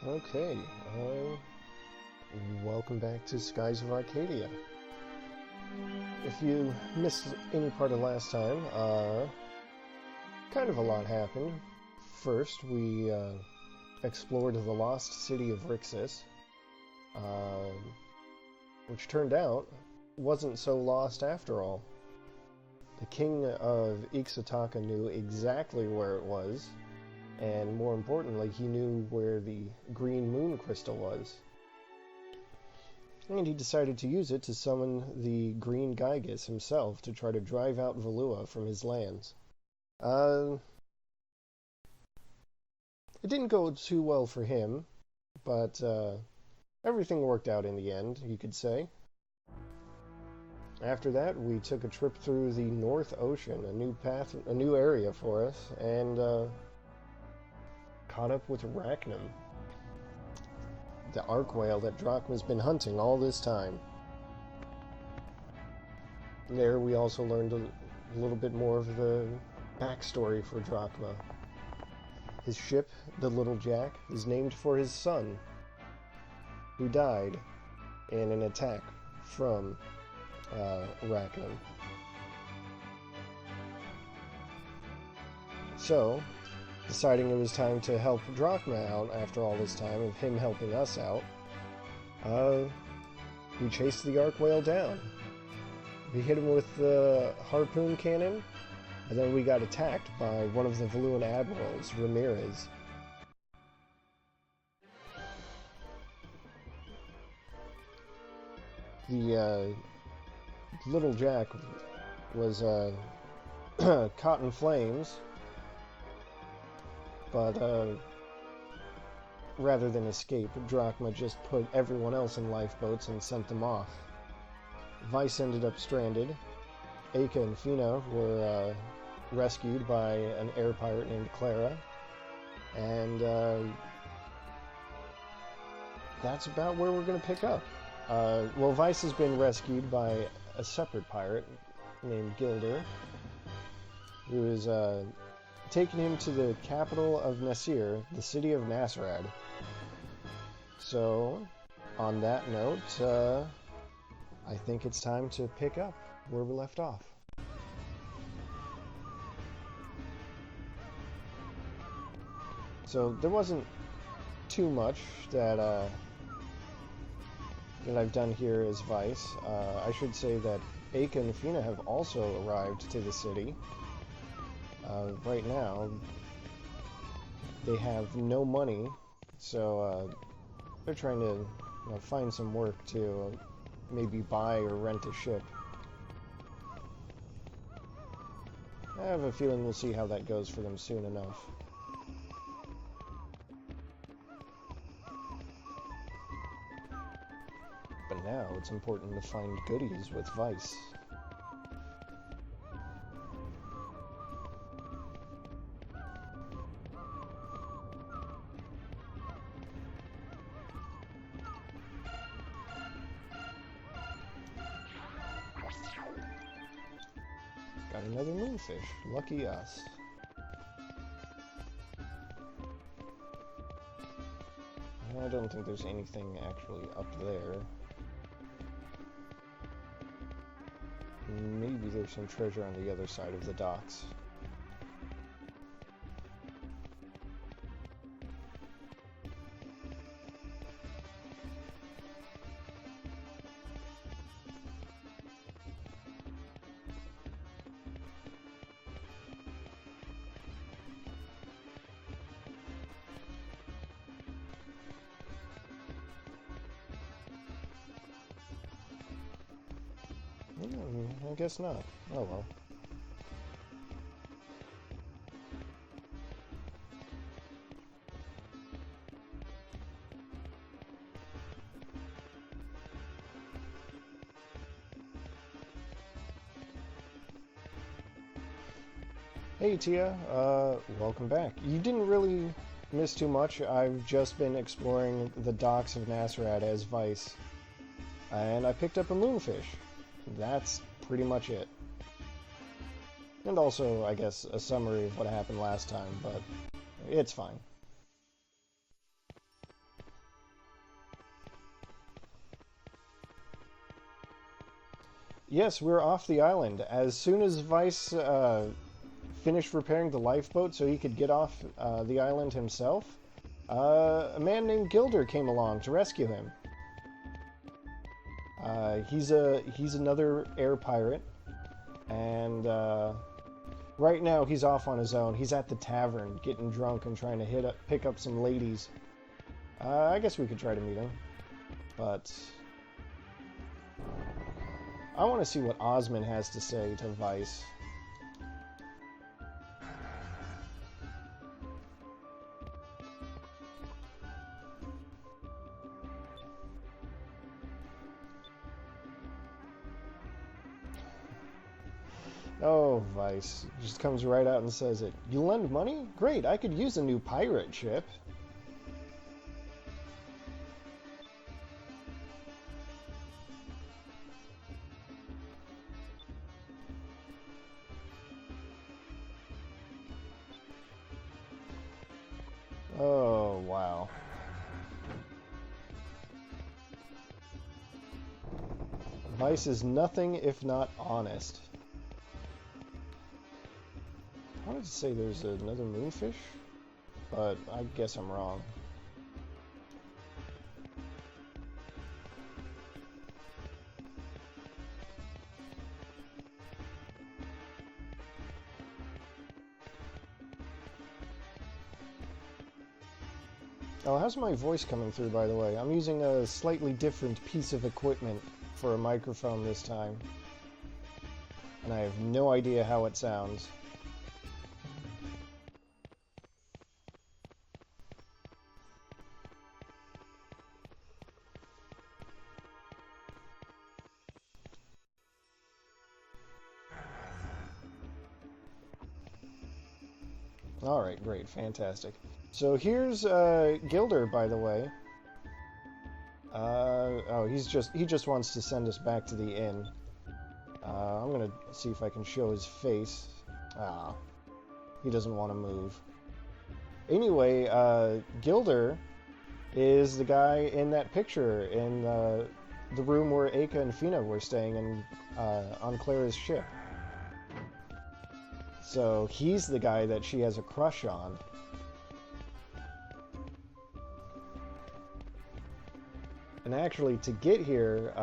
Okay, welcome back to Skies of Arcadia. If you missed any part of last time, kind of a lot happened. First, we explored the lost city of Rixus, which turned out wasn't so lost after all. The king of Ixataka knew exactly where it was, and more importantly, he knew where the green moon crystal was. And he decided to use it to summon the green Gygus himself to try to drive out Valua from his lands. It didn't go too well for him, but everything worked out in the end, you could say. After that, we took a trip through the North Ocean, a new area for us, and caught up with Arachnum, the arc whale that Drachma's been hunting all this time. There we also learned a little bit more of the backstory for Drachma. His ship, the Little Jack, is named for his son, who died in an attack from Arachnum. So, deciding it was time to help Drachma out after all this time of him helping us out, we chased the arc whale down. We hit him with the harpoon cannon, and then we got attacked by one of the Valuan admirals, Ramirez. The Little Jack was caught in flames, but rather than escape, Drachma just put everyone else in lifeboats and sent them off. Vice ended up stranded. Aka and Fina were rescued by an air pirate named Clara, and that's about where we're going to pick up. Well, Vice has been rescued by a separate pirate named Gilder, who is taking him to the capital of Nasir, the city of Nasrad. So, on that note, I think it's time to pick up where we left off. So, there wasn't too much that I've done here as Vice. I should say that Aka and Fina have also arrived to the city. Right now, they have no money, so they're trying to find some work to maybe buy or rent a ship. I have a feeling we'll see how that goes for them soon enough. But now it's important to find goodies with Vice. Got another moonfish. Lucky us. I don't think there's anything actually up there. Maybe there's some treasure on the other side of the docks. I guess not. Oh well. Hey Tia, welcome back. You didn't really miss too much. I've just been exploring the docks of Nasrad as Vice, and I picked up a moonfish. That's pretty much it. And also, I guess, a summary of what happened last time, but it's fine. Yes, we're off the island. As soon as Vice finished repairing the lifeboat so he could get off the island himself, a man named Gilder came along to rescue him. He's another air pirate, and right now he's off on his own. He's at the tavern, getting drunk and trying to pick up some ladies. I guess we could try to meet him, but I want to see what Osmond has to say to Vice. Oh, Vice just comes right out and says it. You lend money? Great, I could use a new pirate ship. Oh, wow. Vice is nothing if not honest. I wanted to say there's another moonfish, but I guess I'm wrong. Oh, how's my voice coming through, by the way? I'm using a slightly different piece of equipment for a microphone this time, and I have no idea how it sounds. Alright, great, fantastic. So here's Gilder, by the way. Oh, he just wants to send us back to the inn. I'm gonna see if I can show his face. Ah, he doesn't want to move. Anyway, Gilder is the guy in that picture in the room where Aka and Fina were staying in on Clara's ship. So he's the guy that she has a crush on. And actually, to get here,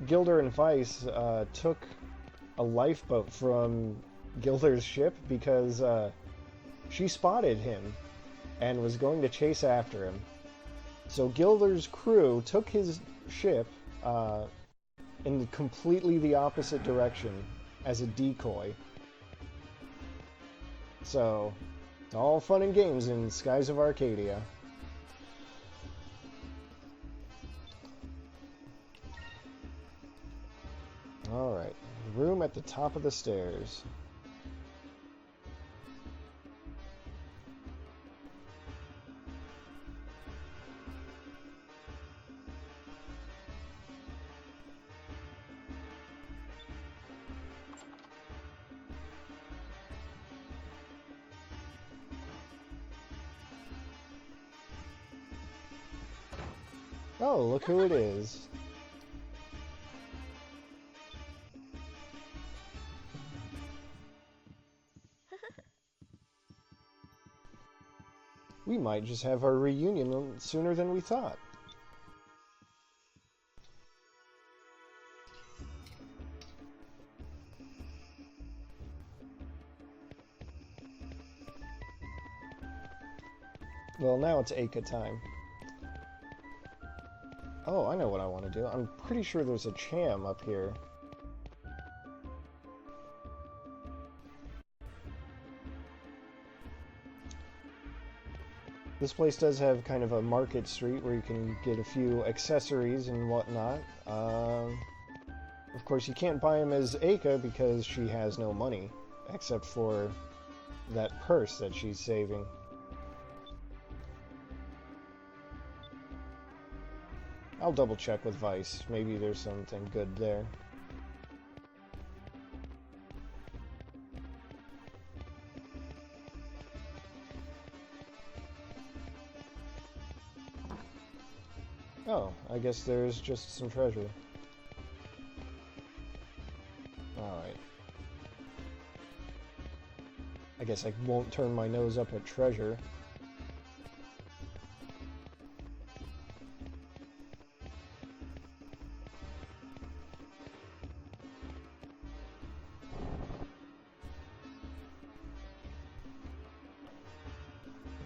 Gilder and Vice took a lifeboat from Gilder's ship because she spotted him and was going to chase after him. So Gilder's crew took his ship in completely the opposite direction as a decoy. So, it's all fun and games in Skies of Arcadia. Alright, room at the top of the stairs. Oh, look who it is. We might just have our reunion sooner than we thought. Well, now it's Aka time. Oh, I know what I want to do. I'm pretty sure there's a Cham up here. This place does have kind of a market street where you can get a few accessories and whatnot. Of course, you can't buy them as Aka because she has no money, except for that purse that she's saving. I'll double check with Vice. Maybe there's something good there. Oh, I guess there's just some treasure. I guess I won't turn my nose up at treasure.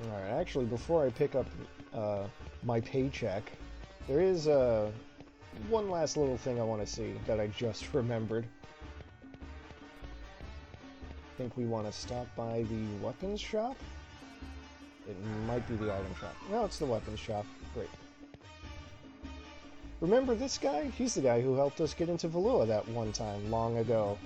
Alright, actually, before I pick up my paycheck, there is one last little thing I want to see that I just remembered. I think we want to stop by the weapons shop? It might be the item shop. No, it's the weapons shop. Great. Remember this guy? He's the guy who helped us get into Valua that one time, long ago.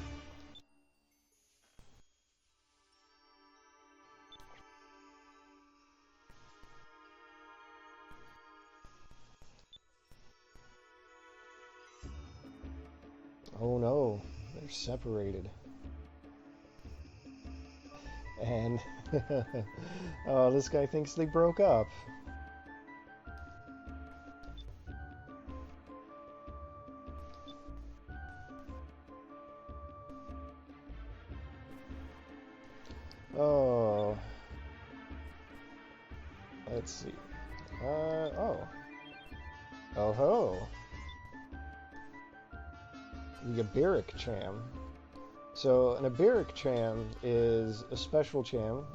Oh no, they're separated. And oh, this guy thinks they broke up. Oh. Let's see. Oh. Oh ho. The Iberic Cham. So, an Iberic Cham is a special Cham.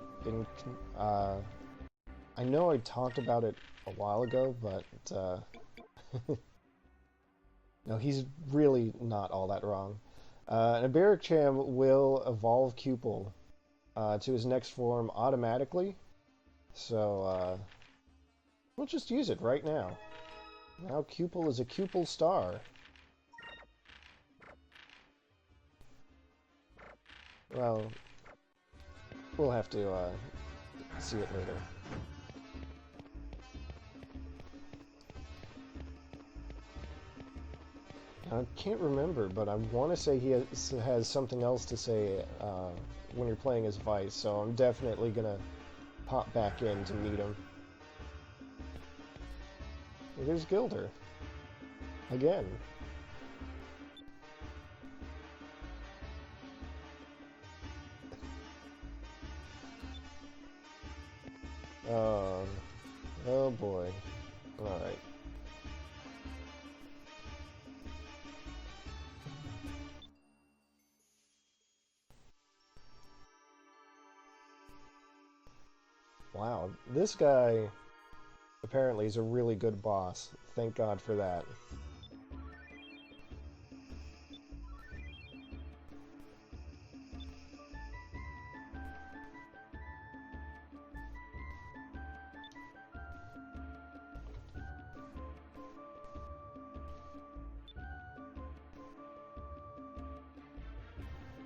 I know I talked about it a while ago, but no, he's really not all that wrong. An Iberic Cham will evolve Cupel to his next form automatically, so we'll just use it right now. Now Cupel is a Cupel star. Well, we'll have to see it later. I can't remember, but I want to say he has something else to say when you're playing as Vice, so I'm definitely gonna pop back in to meet him. There's Gilder. Again. Oh boy. Alright. Wow, this guy apparently is a really good boss. Thank God for that.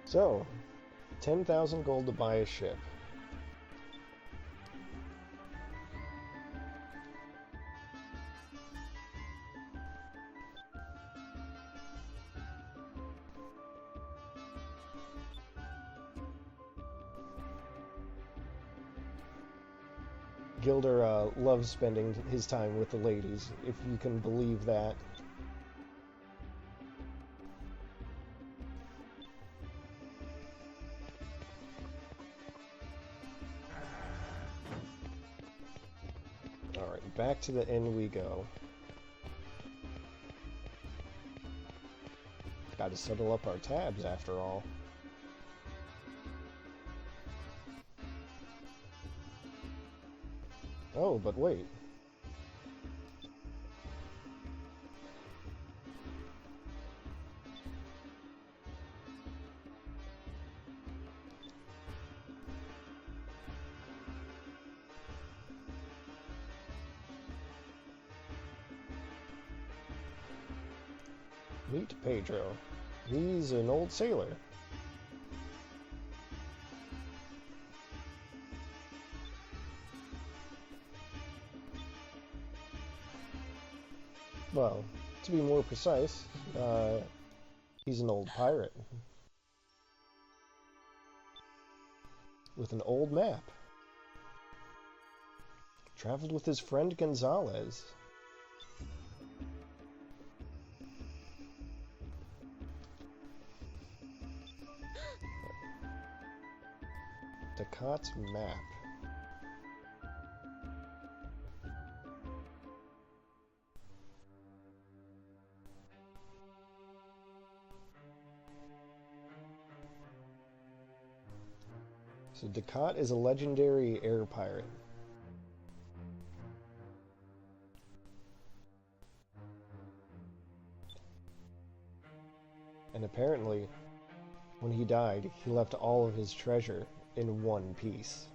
So, 10,000 gold to buy a ship. Gilder loves spending his time with the ladies, if you can believe that. Alright, back to the inn we go. Gotta settle up our tabs after all. Oh, but wait. Meet Pedro. He's an old sailor. Well, to be more precise, he's an old pirate. With an old map. Traveled with his friend Gonzalez. Daccat's map. So Daccat is a legendary air pirate. And apparently, when he died, he left all of his treasure in one piece.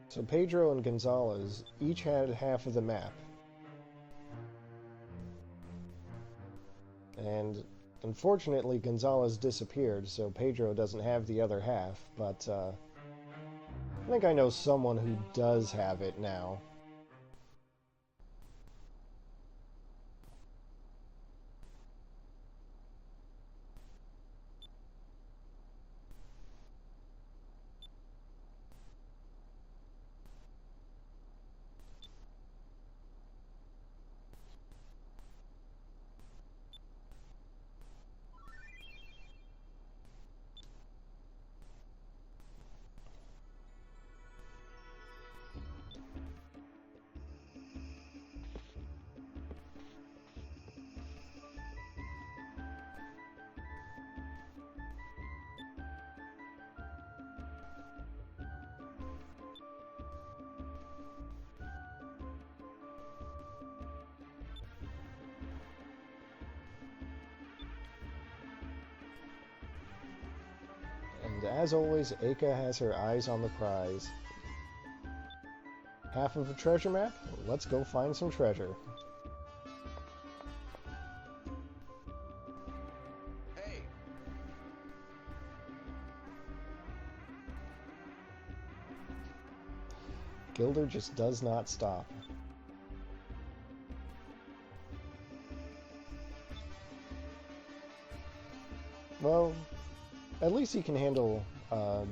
So Pedro and Gonzalez each had half of the map. And unfortunately, Gonzalez disappeared, so Pedro doesn't have the other half, but I think I know someone who does have it now. And as always, Aka has her eyes on the prize. Half of a treasure map? Let's go find some treasure. Hey. Gilder just does not stop. Well, at least he can handle a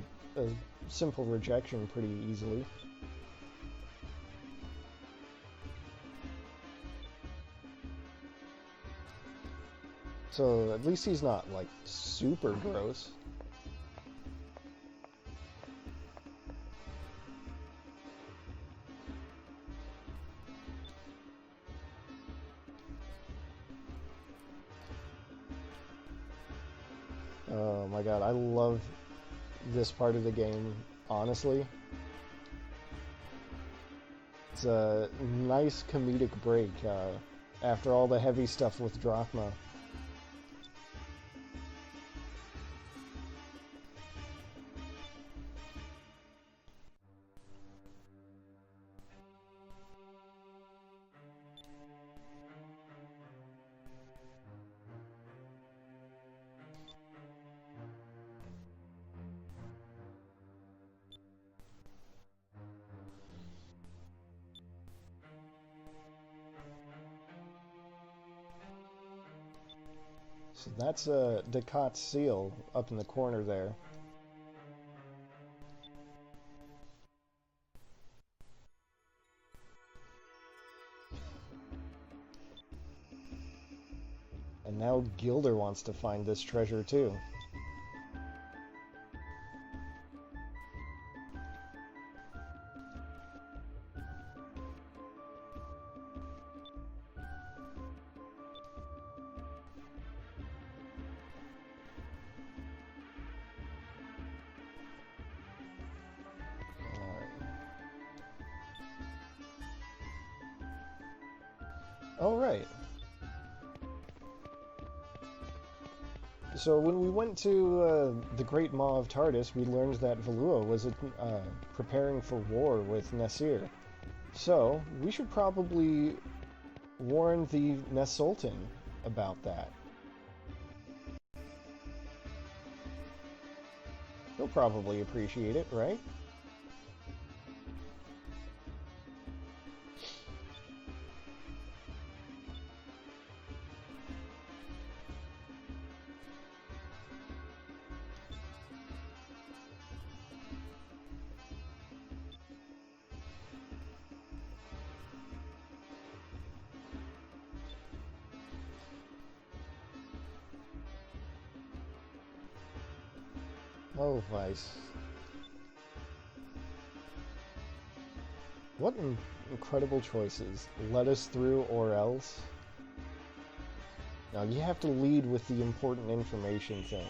simple rejection pretty easily. So at least he's not, like, super gross. Oh my god, I love this part of the game, honestly. It's a nice comedic break after all the heavy stuff with Drachma. So that's Daccat's seal up in the corner there. And now Gilder wants to find this treasure too. All right. So when we went to the Great Maw of Tardis, we learned that Valua was preparing for war with Nasir. So we should probably warn the Nesultan about that. He'll probably appreciate it, right? Oh, Vice. What incredible choices. Let us through or else. Now, you have to lead with the important information thing.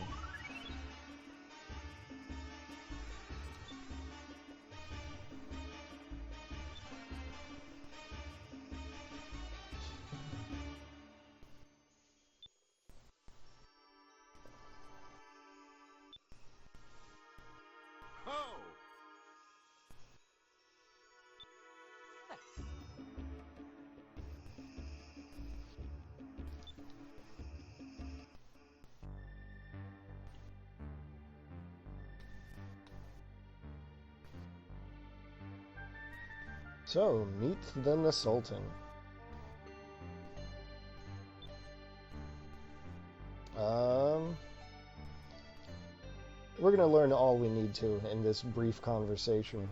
So, meet the Sultan. We're gonna learn all we need to in this brief conversation.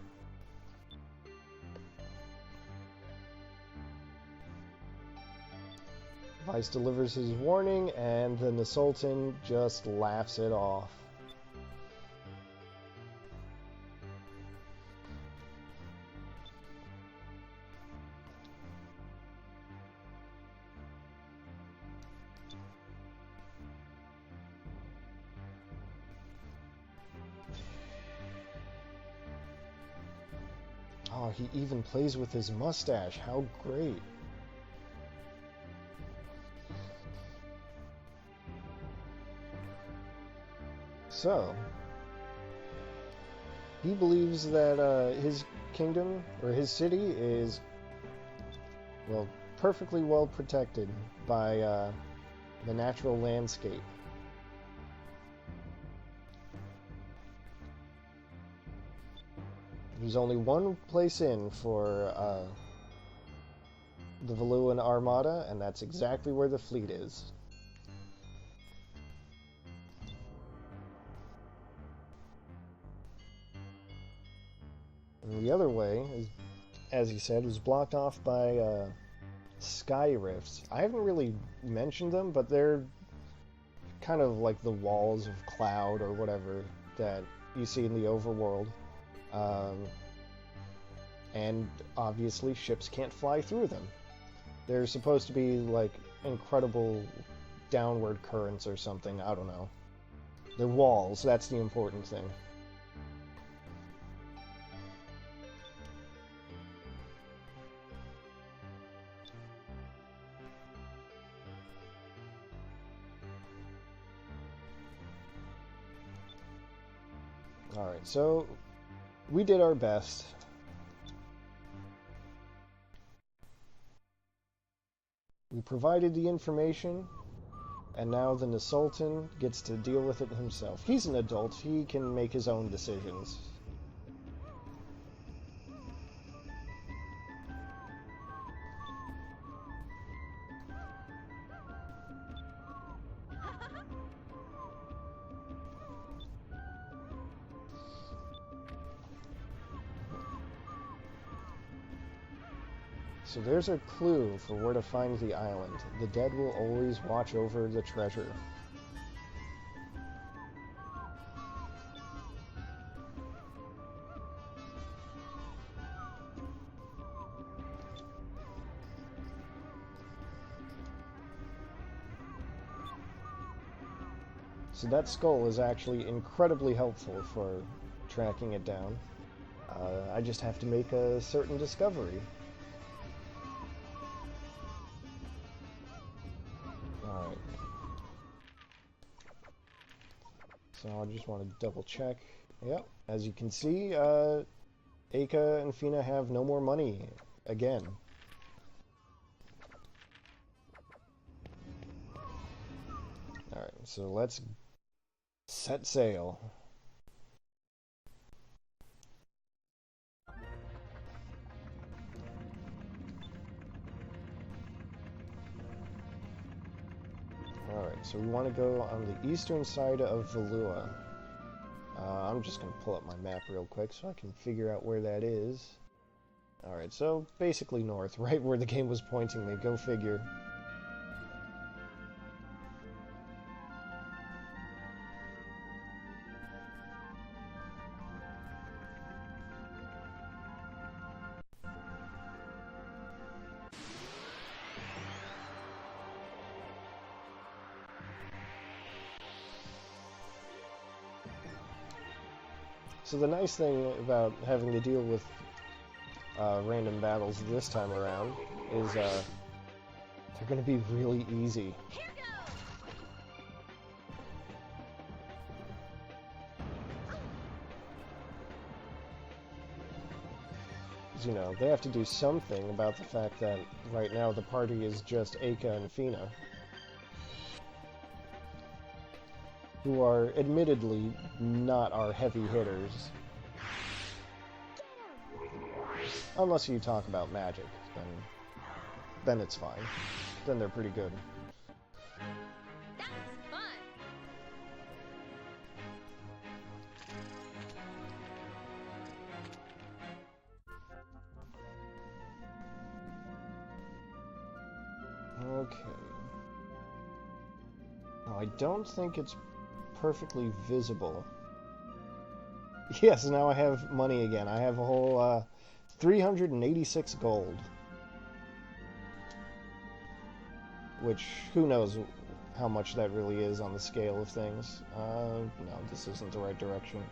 Vice delivers his warning, and then the Sultan just laughs it off. Oh, he even plays with his mustache. How great. So, he believes that his kingdom, or his city, is, well, perfectly well protected by the natural landscape. There's only one place in for the Valuan Armada, and that's exactly where the fleet is. And the other way, is, as he said, was blocked off by sky rifts. I haven't really mentioned them, but they're kind of like the walls of cloud or whatever that you see in the overworld. And obviously ships can't fly through them. They're supposed to be like incredible downward currents or something, I don't know. They're walls, that's the important thing. Alright, so we did our best. We provided the information, and now the Sultan gets to deal with it himself. He's an adult, he can make his own decisions. So there's a clue for where to find the island. The dead will always watch over the treasure. So that skull is actually incredibly helpful for tracking it down. I just have to make a certain discovery. Alright. So I just want to double check. Yep, as you can see, Aka and Fina have no more money again. Alright, so let's set sail. Alright, so we want to go on the eastern side of Valua. I'm just going to pull up my map real quick so I can figure out where that is. Alright, so basically north, right where the game was pointing me, go figure. So the nice thing about having to deal with random battles this time around is they're going to be really easy. You know, they have to do something about the fact that right now the party is just Aka and Fina, who are admittedly not our heavy hitters. Unless you talk about magic, then it's fine. Then they're pretty good. Okay. Now, I don't think it's perfectly visible. Yes, now I have money again. I have a whole 386 gold. Which, who knows how much that really is on the scale of things. No, this isn't the right direction.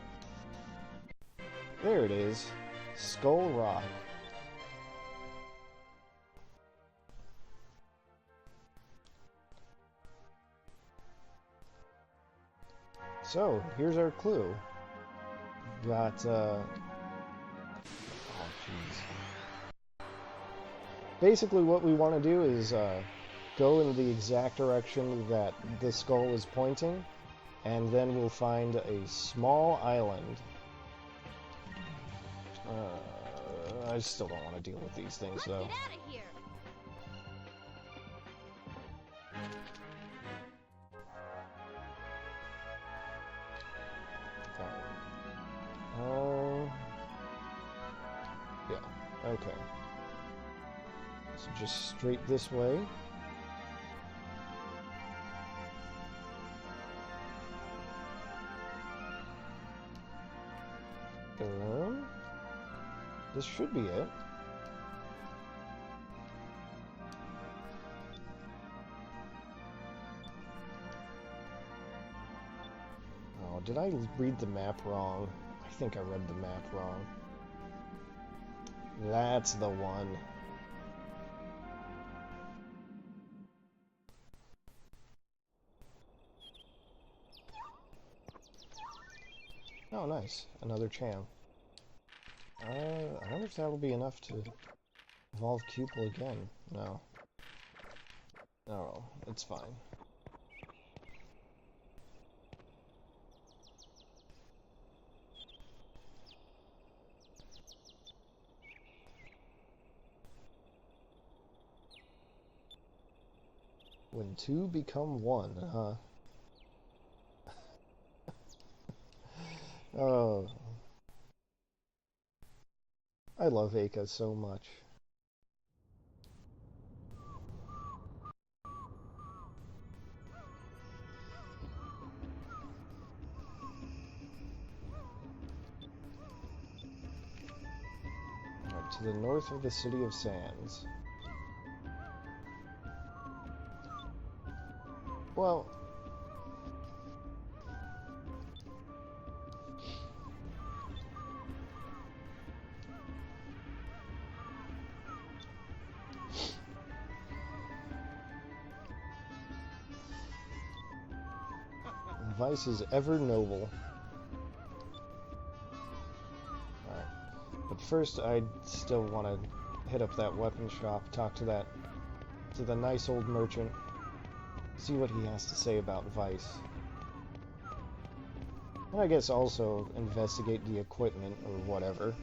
There it is. Skull Rock. So, here's our clue. Got, oh, jeez. Basically, what we want to do is, go in the exact direction that the skull is pointing, and then we'll find a small island. I still don't want to deal with these things, though. Get out of here. Yeah, okay. So just straight this way. This should be it. Oh, did I read the map wrong? I think I read the map wrong. That's the one. Oh, nice. Another Cham. I wonder if that will be enough to evolve Cupil again. No. Oh, it's fine. When two become one, huh? Oh. I love Aka so much. Alright, to the north of the City of Sands. Well... Vice is ever noble. Alright. But first, I still want to hit up that weapon shop, talk to the nice old merchant, see what he has to say about Vice. And I guess also investigate the equipment or whatever.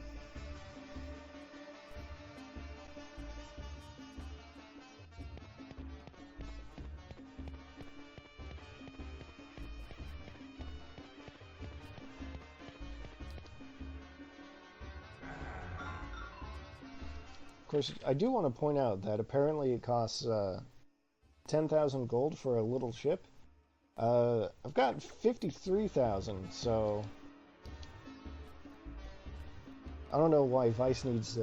Of course, I do want to point out that apparently it costs 10,000 gold for a little ship. I've got 53,000, so I don't know why Vice needs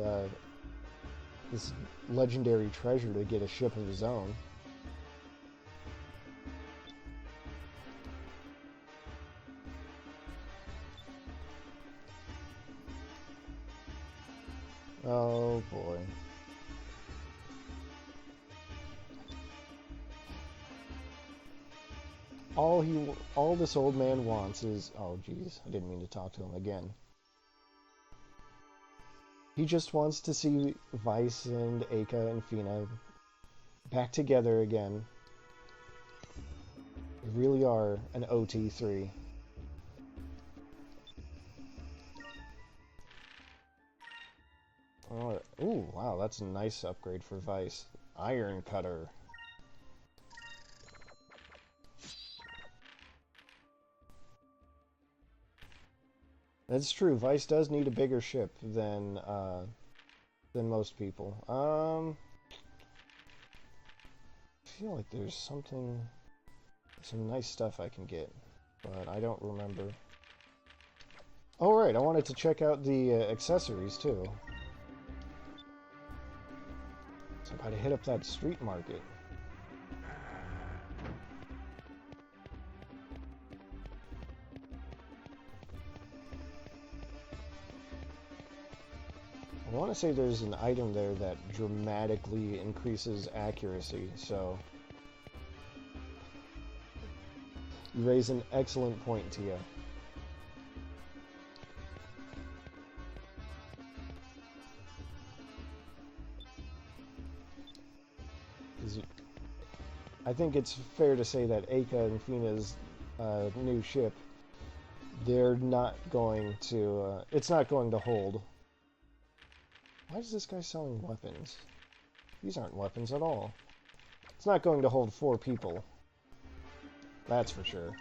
this legendary treasure to get a ship of his own. Oh boy. All this old man wants is, oh geez, I didn't mean to talk to him again. He just wants to see Vice and Aka and Fina back together again. They really are an OT3. Oh, ooh, wow, that's a nice upgrade for Vice. Iron Cutter. That's true. Vice does need a bigger ship than most people. I feel like there's some nice stuff I can get, but I don't remember. Oh right, I wanted to check out the accessories too. So I gotta hit up that street market. I want to say there's an item there that dramatically increases accuracy, so you raise an excellent point, Tia. I think it's fair to say that Aka and Fina's new ship, they're not going to, it's not going to hold. Why is this guy selling weapons? These aren't weapons at all. It's not going to hold 4 people. That's for sure.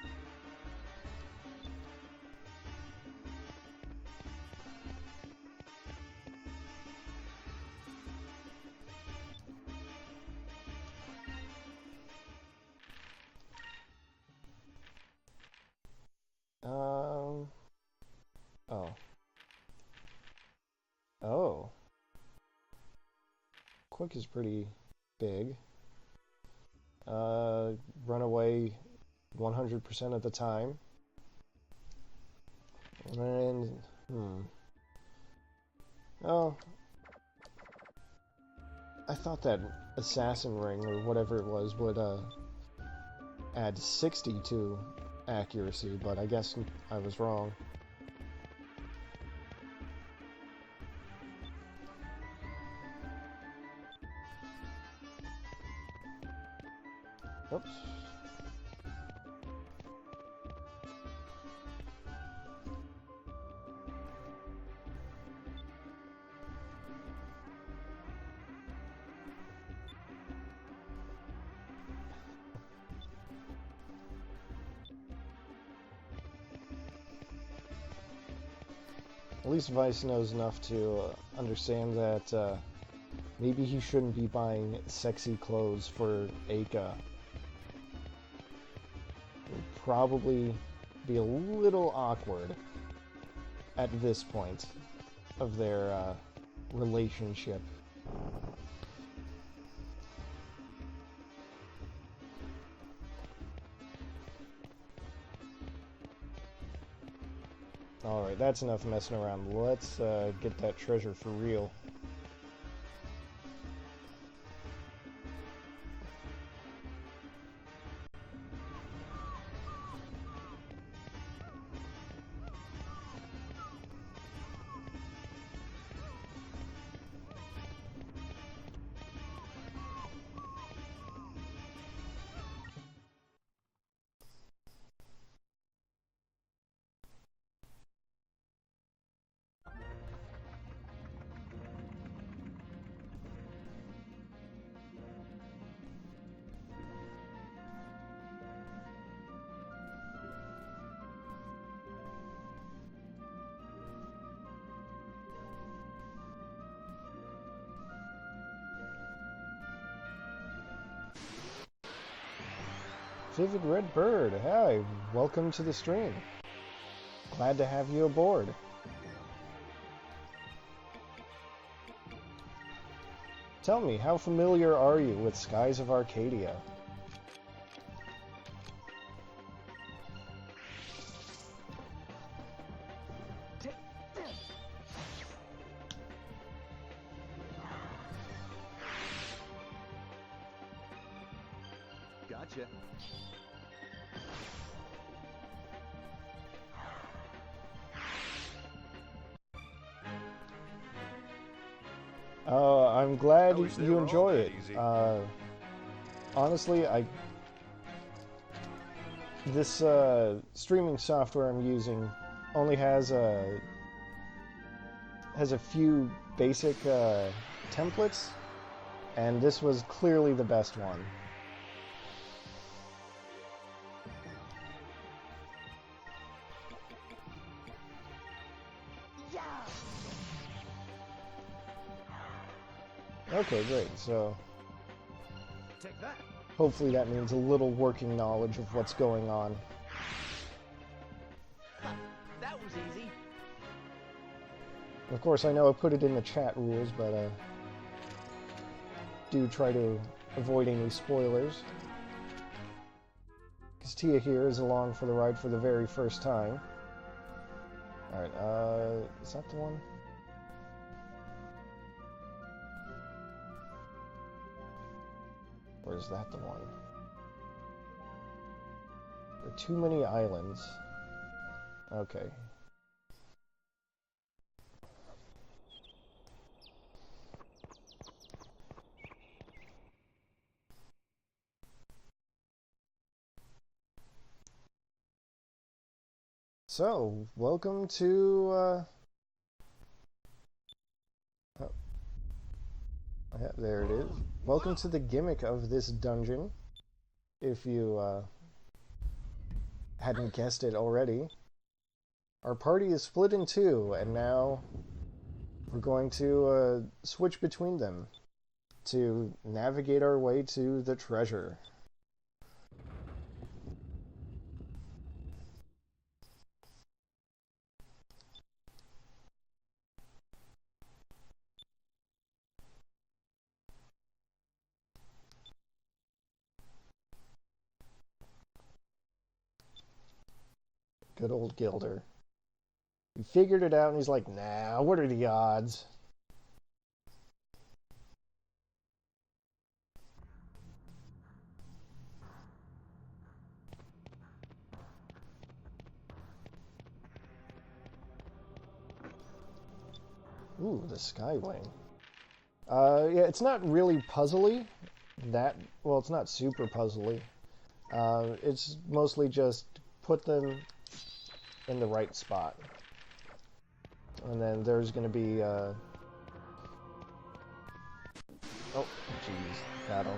Oh. Oh. Quick is pretty big. Run away 100% of the time. And, oh. I thought that assassin ring, or whatever it was, would, add 60 to accuracy, but I guess I was wrong. Oops. At least Vice knows enough to understand that maybe he shouldn't be buying sexy clothes for Aka. It would probably be a little awkward at this point of their relationship. Alright, that's enough messing around. Let's get that treasure for real. Vivid Red Bird, hi, welcome to the stream. Glad to have you aboard. Tell me, how familiar are you with Skies of Arcadia? Gotcha. I'm glad I wish they you were all enjoy that it. easy. Honestly, this streaming software I'm using only has a few basic templates, and this was clearly the best one. Okay, great. So Take that. hopefully that means a little working knowledge of what's going on. That was easy. Of course, I know I put it in the chat rules, but do try to avoid any spoilers. Because Tia here is along for the ride for the very first time. Alright, is that the one? Or is that the one? There are too many islands. Okay. So, welcome to, oh. Yeah, there it is. Welcome to the gimmick of this dungeon, if you, hadn't guessed it already. Our party is split in two, and now we're going to, switch between them to navigate our way to the treasure. Good old Gilder. He figured it out and he's like, nah, what are the odds? Ooh, the Skywing. Yeah, it's not really puzzly. Well, it's not super puzzly. It's mostly just put them in the right spot. And then there's going to be, oh, jeez, battle.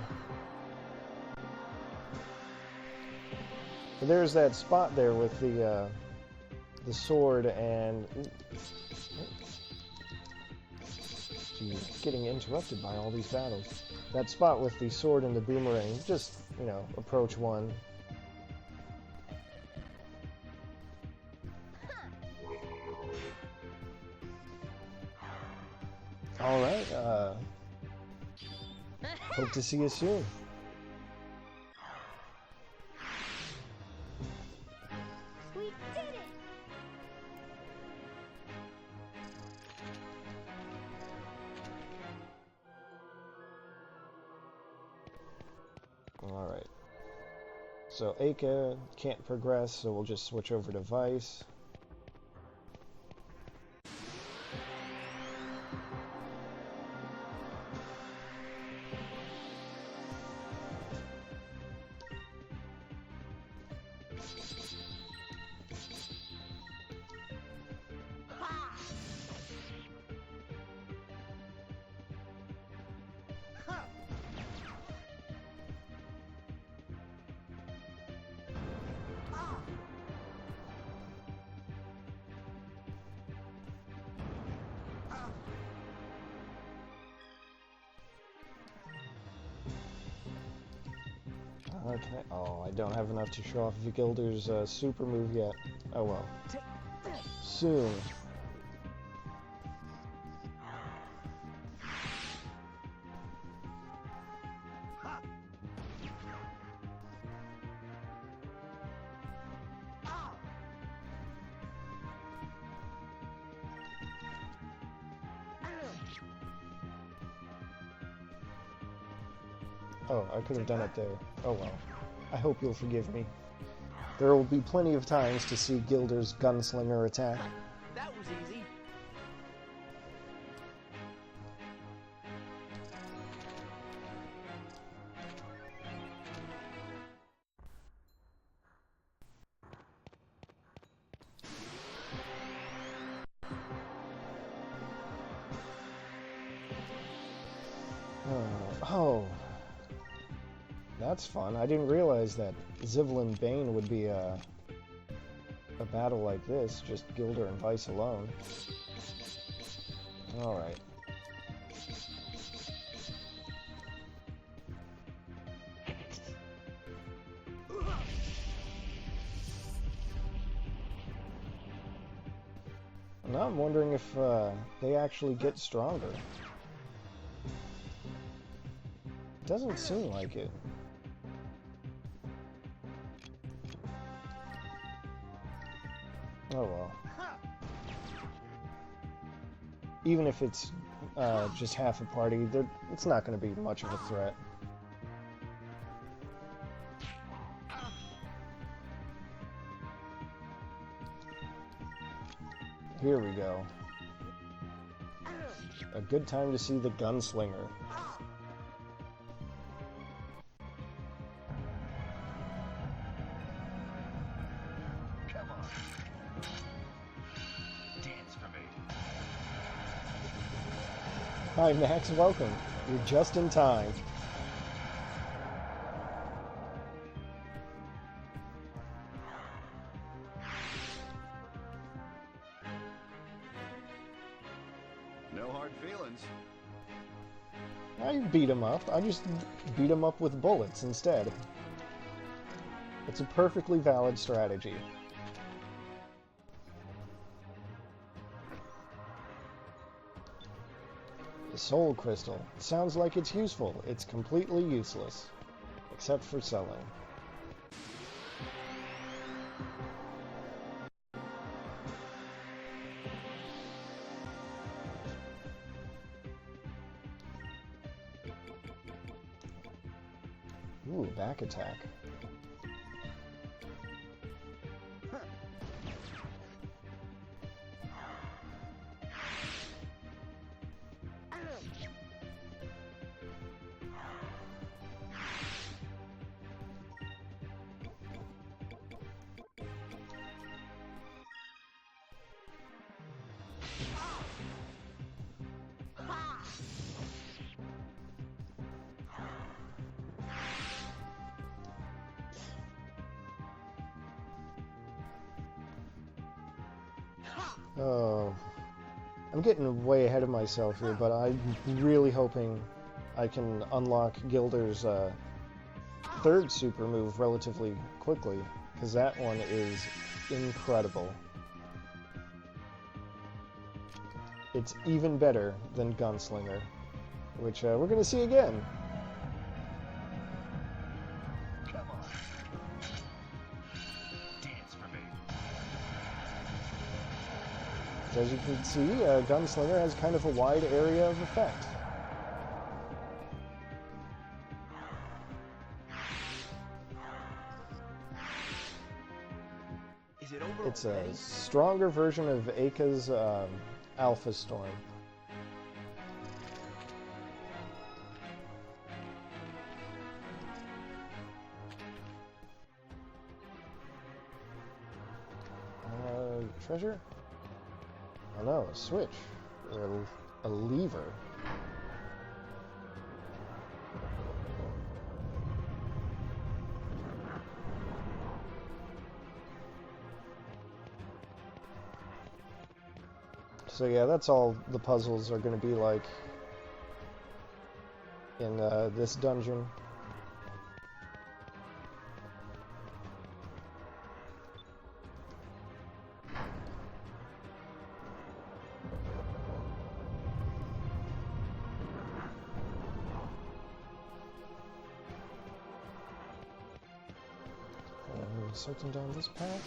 So there's that spot there with the sword and... Jeez, getting interrupted by all these battles. That spot with the sword and the boomerang, just, you know, approach one. Alright, hope to see you soon. We did it! Alright. So Aka can't progress, so we'll just switch over to Vice. Oh, I don't have enough to show off Vigilder's super move yet. Oh well. Soon. Oh, I could have done it there. Oh well. I hope you'll forgive me. There will be plenty of times to see Gilder's gunslinger attack. That was easy. Oh, that's fun. I didn't realize that Zivlin Bane would be a battle like this, just Gilder and Vice alone. Alright. Now I'm wondering if they actually get stronger. Doesn't seem like it. Oh well. Even if it's just half a party, it's not going to be much of a threat. Here we go. A good time to see the gunslinger. Hi Max, welcome. You're just in time. No hard feelings. I beat him up. I just beat him up with bullets instead. It's a perfectly valid strategy. The Soul Crystal. Sounds like it's useful. It's completely useless. Except for selling. Ooh, back attack. Oh, I'm getting way ahead of myself here, but I'm really hoping I can unlock Gilder's third super move relatively quickly, because that one is incredible. It's even better than Gunslinger, which we're going to see again. As you can see, Gunslinger has kind of a wide area of effect. Is it over It's already? a stronger version of Aka's Alpha Storm. Treasure? Oh no, a switch. Or a lever. So yeah, that's all the puzzles are going to be like in this dungeon. Searching down this path?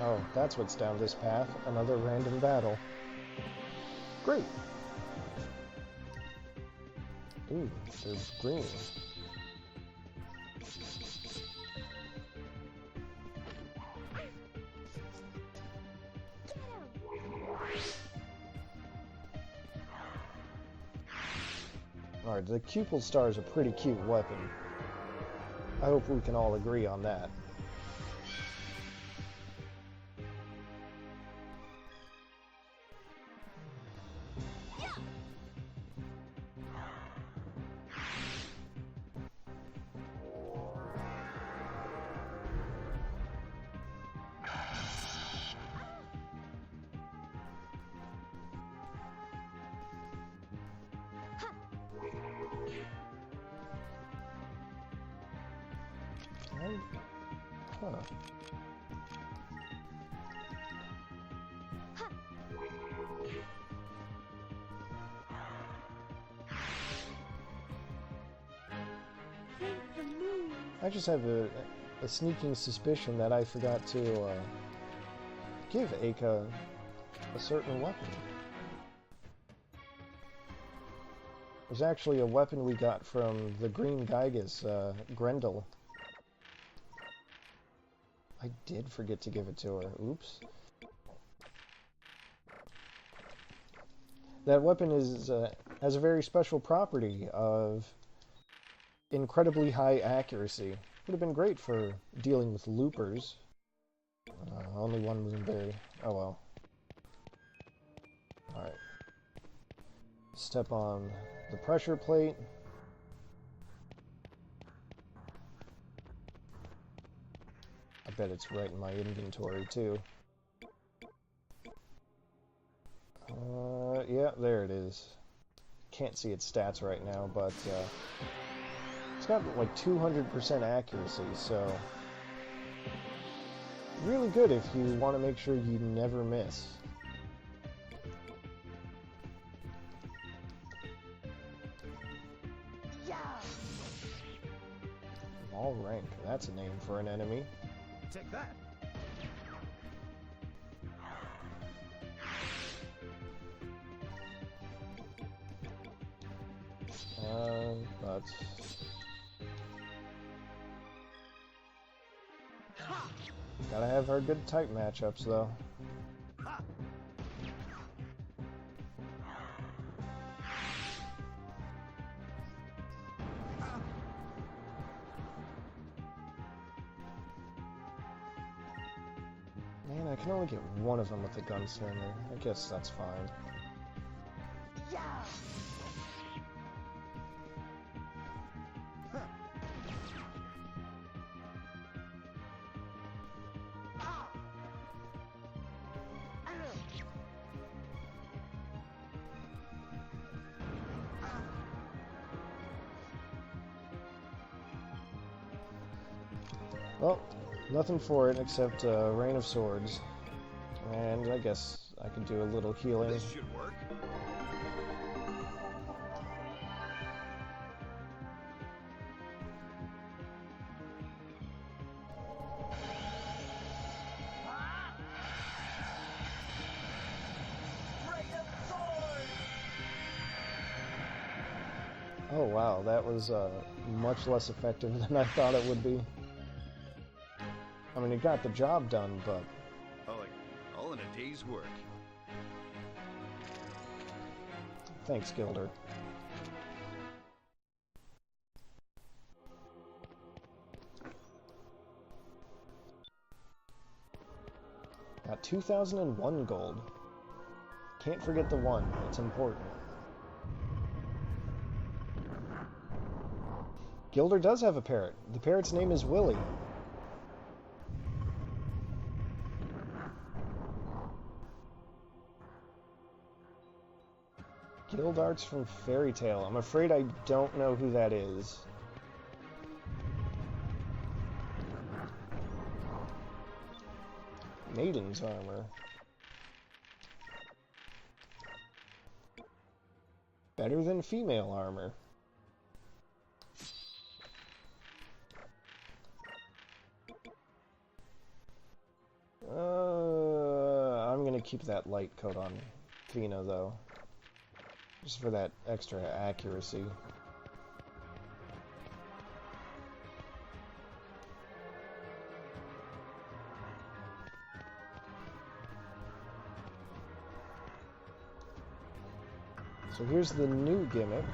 Oh, that's what's down this path. Another random battle. Great! Ooh, they're green. Alright, the Cupid Star is a pretty cute weapon. I hope we can all agree on that. Huh. I just have a sneaking suspicion that I forgot to give Aka a certain weapon. It was actually a weapon we got from the Green Gygas, Grendel. I did forget to give it to her. Oops. That weapon is has a very special property of incredibly high accuracy. Would have been great for dealing with loopers. Only one was very... Oh well. Alright. Step on the pressure plate. I bet it's right in my inventory too. Yeah, there it is. Can't see its stats right now, but it's got like 200% accuracy, so really good if you want to make sure you never miss. All rank, that's a name for an enemy. Take that. But gotta have our good type matchups, though. Man, I can only get one of them with the gunslinger. I guess that's fine. Well, nothing for it except Rain of Swords. And I guess I could do a little healing. This should work. Oh wow, that was much less effective than I thought it would be. I mean, it got the job done, but... Oh, like, all in a day's work. Thanks, Gilder. Got 2001 gold. Can't forget the 1, it's important. Gilder does have a parrot. The parrot's name is Willy. Guildarts from Fairy Tale. I'm afraid I don't know who that is. Maiden's armor. Better than female armor. I'm gonna keep that light coat on Fina though. Just for that extra accuracy. So here's the new gimmick.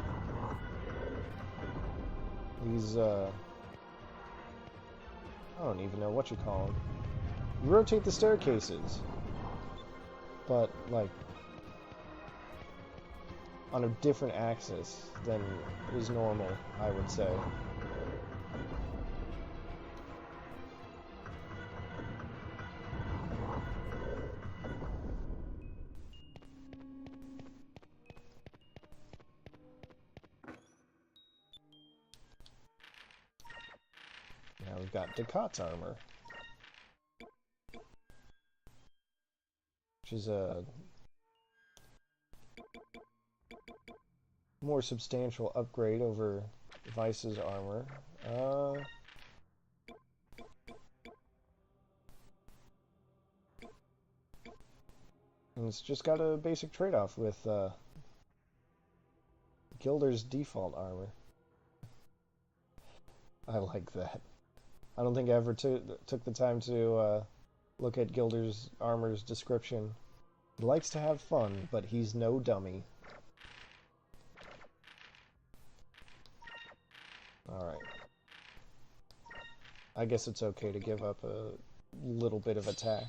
These, I don't even know what you call them. You rotate the staircases, but, like, on a different axis than is normal, I would say. Now we've got Daccat's armor, which is a more substantial upgrade over Vice's armor. And it's just got a basic trade-off with Gilder's default armor. I like that. I don't think I ever took the time to look at Gilder's armor's description. He likes to have fun, but he's no dummy. Alright. I guess it's okay to give up a little bit of attack.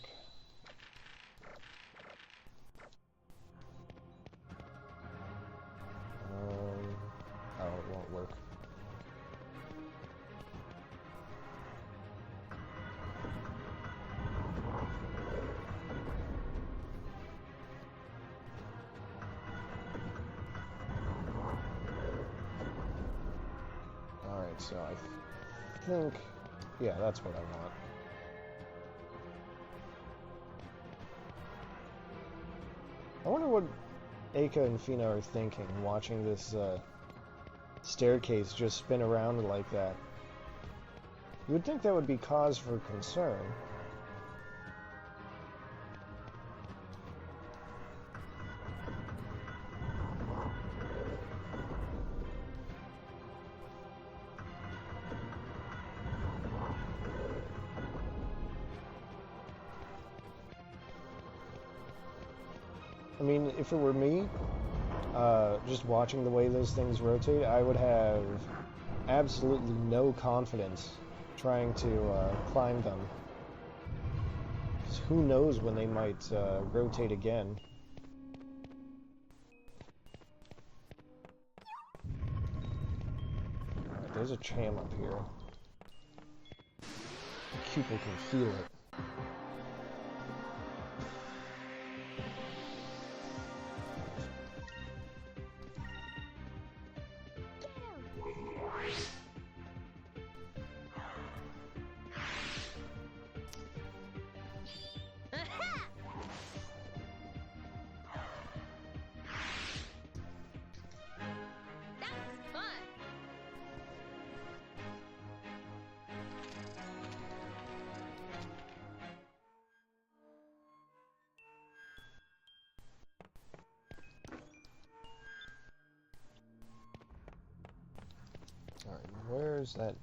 Oh, it won't work. Alright, so I think... yeah, that's what I want. I wonder what Aka and Fina are thinking, watching this staircase just spin around like that. You would think that would be cause for concern. I mean, if it were me, just watching the way those things rotate, I would have absolutely no confidence trying to climb them. 'Cause who knows when they might rotate again. Alright, there's a cham up here. People can feel it. Alright, where's that?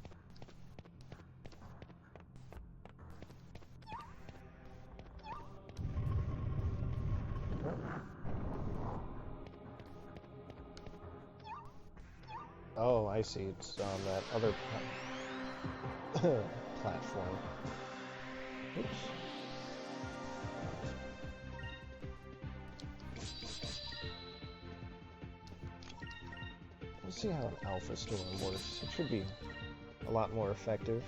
Oh, I see. It's on that other platform. Oops. Let's see how an Alpha Storm works. It should be a lot more effective.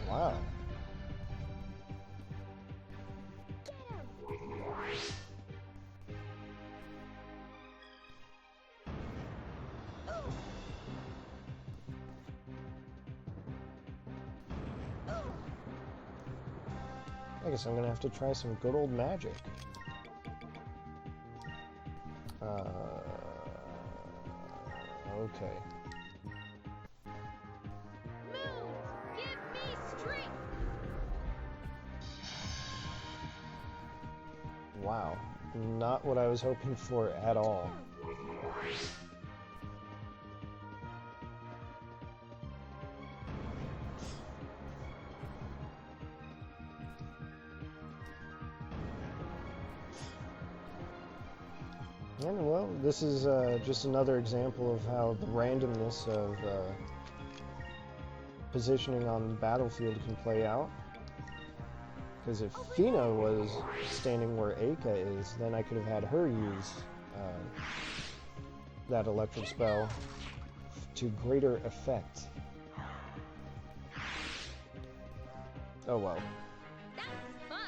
Wow. I guess I'm gonna have to try some good old magic. Okay. Move! Give me strength! Wow. Not what I was hoping for at all. And well, this is just another example of how the randomness of positioning on the battlefield can play out. Because if Fina was standing where Aka is, then I could have had her use that electric spell to greater effect. Oh well. That was fun.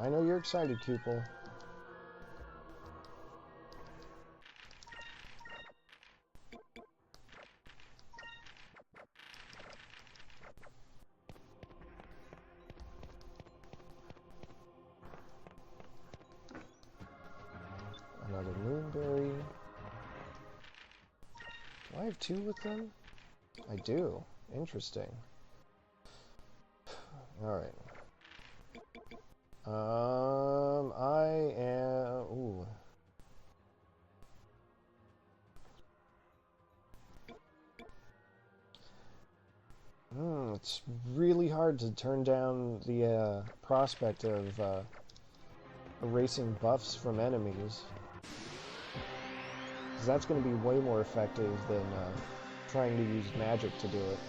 I know you're excited, Cupel. Another moonberry. Do I have two with them? I do. Interesting. Alright. I am... Ooh. It's really hard to turn down the prospect of erasing buffs from enemies. Because that's going to be way more effective than trying to use magic to do it.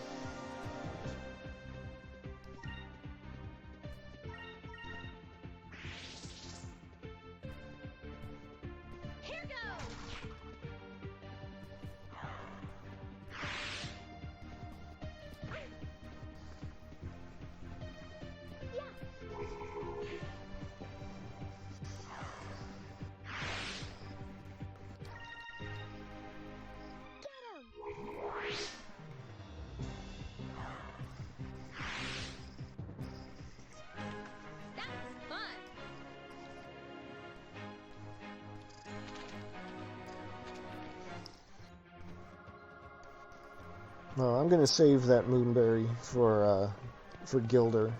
Here goes. That was fun. Well, I'm going to save that moonberry for Gilder.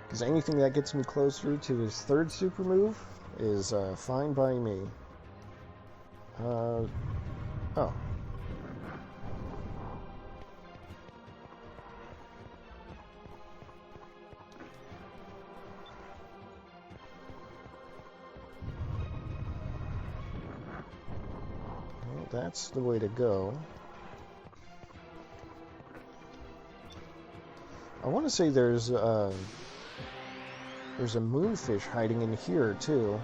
Because anything that gets me closer to his third super move is fine by me. Oh. Well, that's the way to go. I want to say there's a moonfish hiding in here too.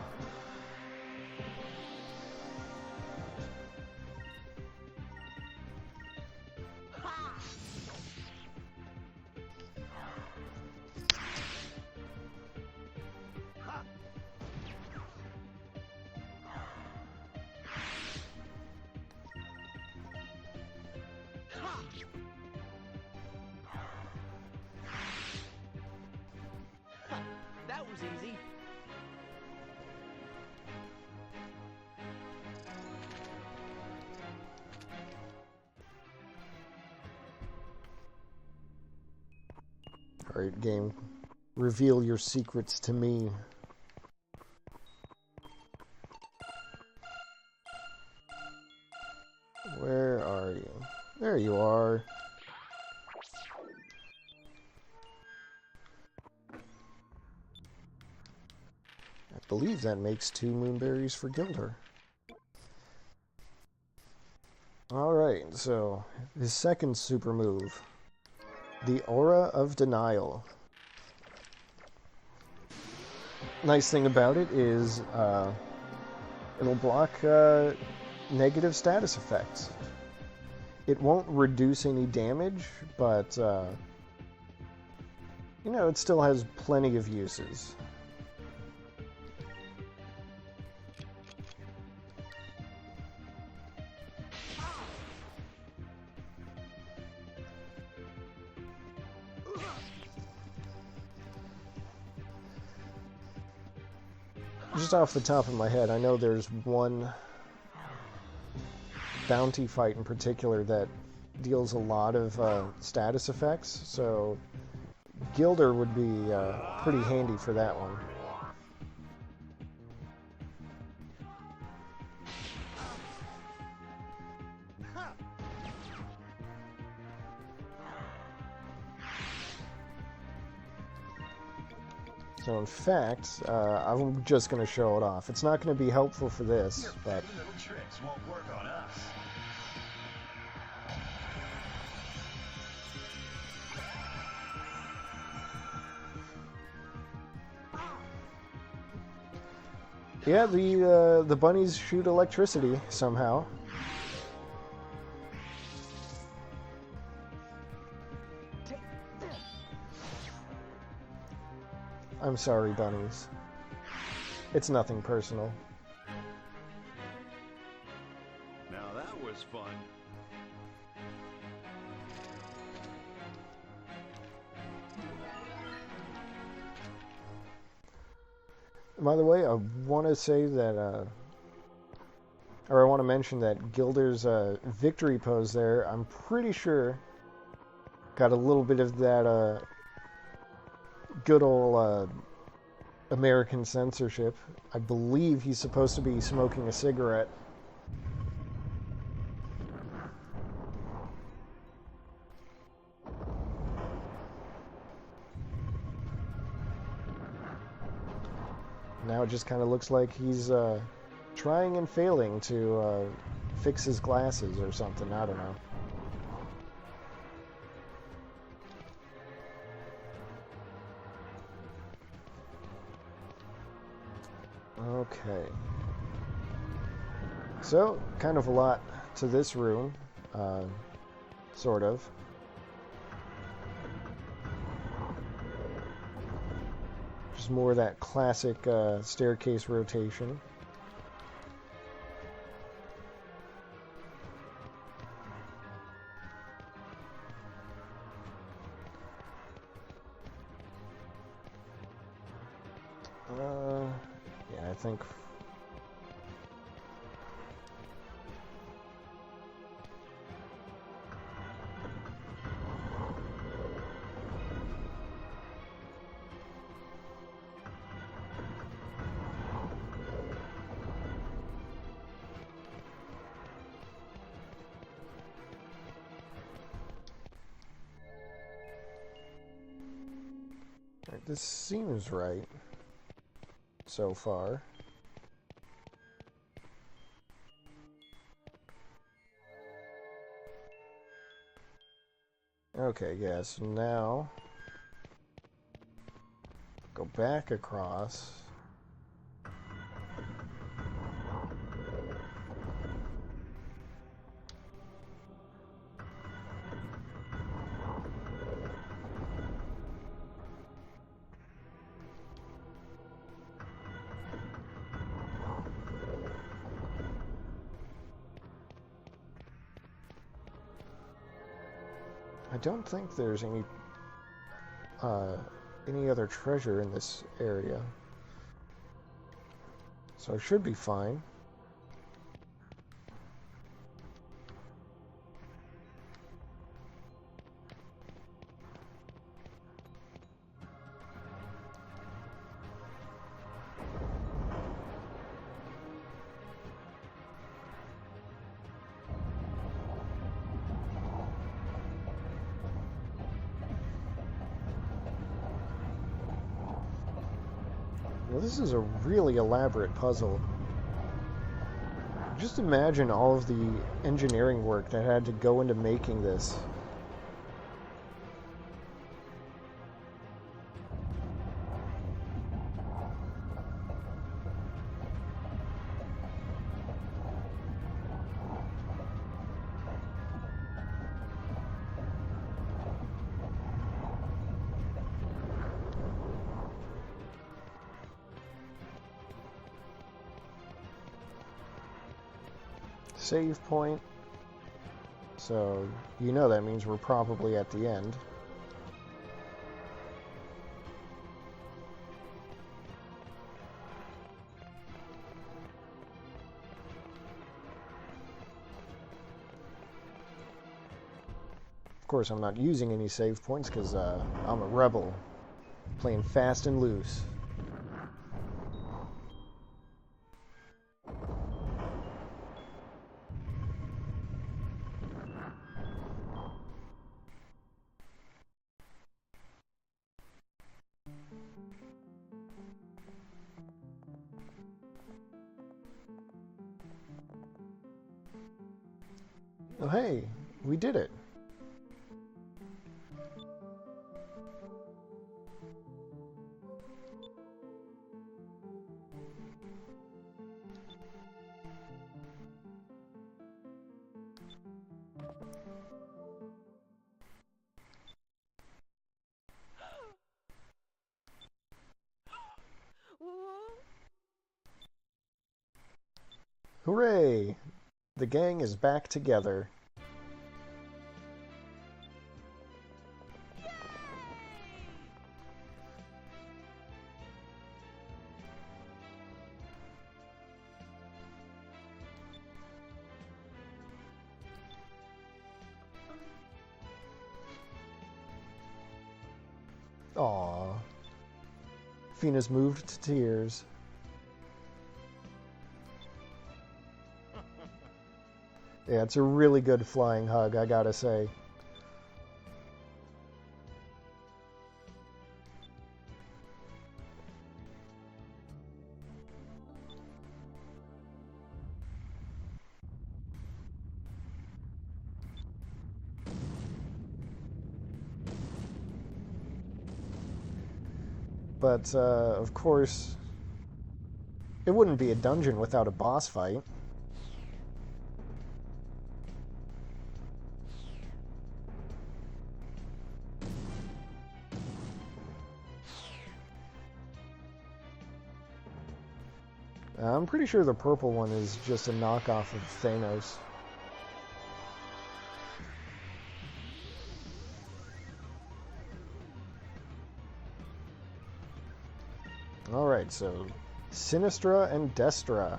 That was easy. Alright, game. Reveal your secrets to me. Where are you? There you are. I believe that makes 2 moonberries for Gilder. Alright, so his second super move. The Aura of Denial. Nice thing about it is it'll block negative status effects. It won't reduce any damage, but you know, it still has plenty of uses. Just off the top of my head, I know there's one bounty fight in particular that deals a lot of status effects, so Gilder would be pretty handy for that one. So in fact, I'm just going to show it off. It's not going to be helpful for this, but... Little tricks won't work on us. Yeah, the bunnies shoot electricity somehow. I'm sorry, bunnies. It's nothing personal. Now that was fun. By the way, I want to say that, or I want to mention that Gilder's victory pose there, I'm pretty sure got a little bit of that good old American censorship. I believe he's supposed to be smoking a cigarette. Now it just kind of looks like he's trying and failing to fix his glasses or something. I don't know. Okay. So, kind of a lot to this room, sort of. Just more of that classic staircase rotation. Yeah, I think... This seems right so far. Okay, yeah, so now go back across. I don't think there's any other treasure in this area, so I should be fine. Well, this is a really elaborate puzzle. Just imagine all of the engineering work that had to go into making this. Save point. So, you know that means we're probably at the end. Of course, I'm not using any save points because I'm a rebel, playing fast and loose. Oh, hey, we did it. Hooray! The gang is back together. Aww. Fina's moved to tears. Yeah, it's a really good flying hug, I gotta say. But, of course, it wouldn't be a dungeon without a boss fight. I'm pretty sure the purple one is just a knockoff of Thanos. Alright, so Sinistra and Destra.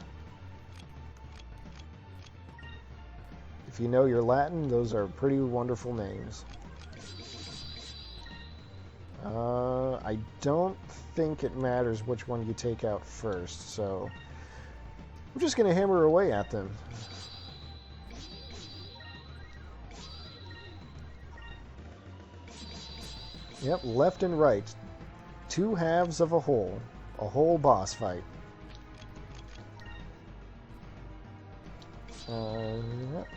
If you know your Latin, those are pretty wonderful names. I don't think it matters which one you take out first, so I'm just going to hammer away at them. Yep, left and right. Two halves of a whole boss fight. Yep.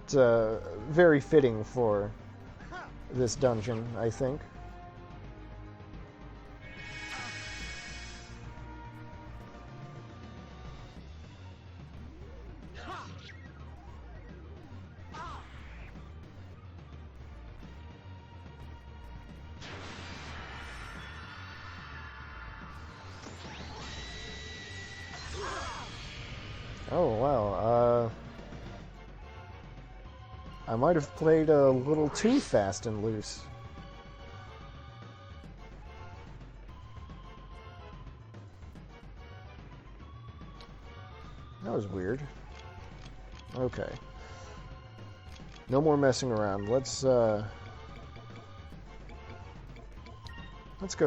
It's very fitting for this dungeon, I think. Oh, wow. I might have played a little too fast and loose. That was weird. Okay. No more messing around. Let's go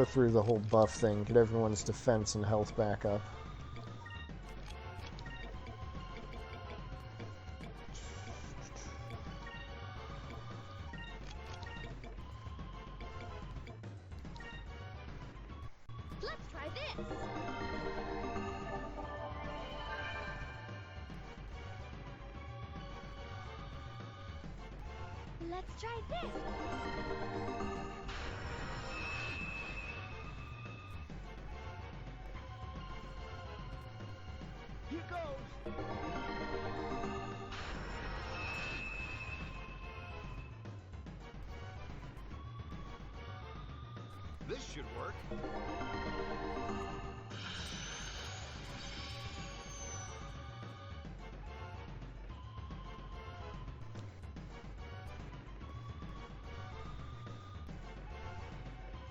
through the whole buff thing, get everyone's defense and health back up. Let's try this. Let's try this. Here goes. This should work.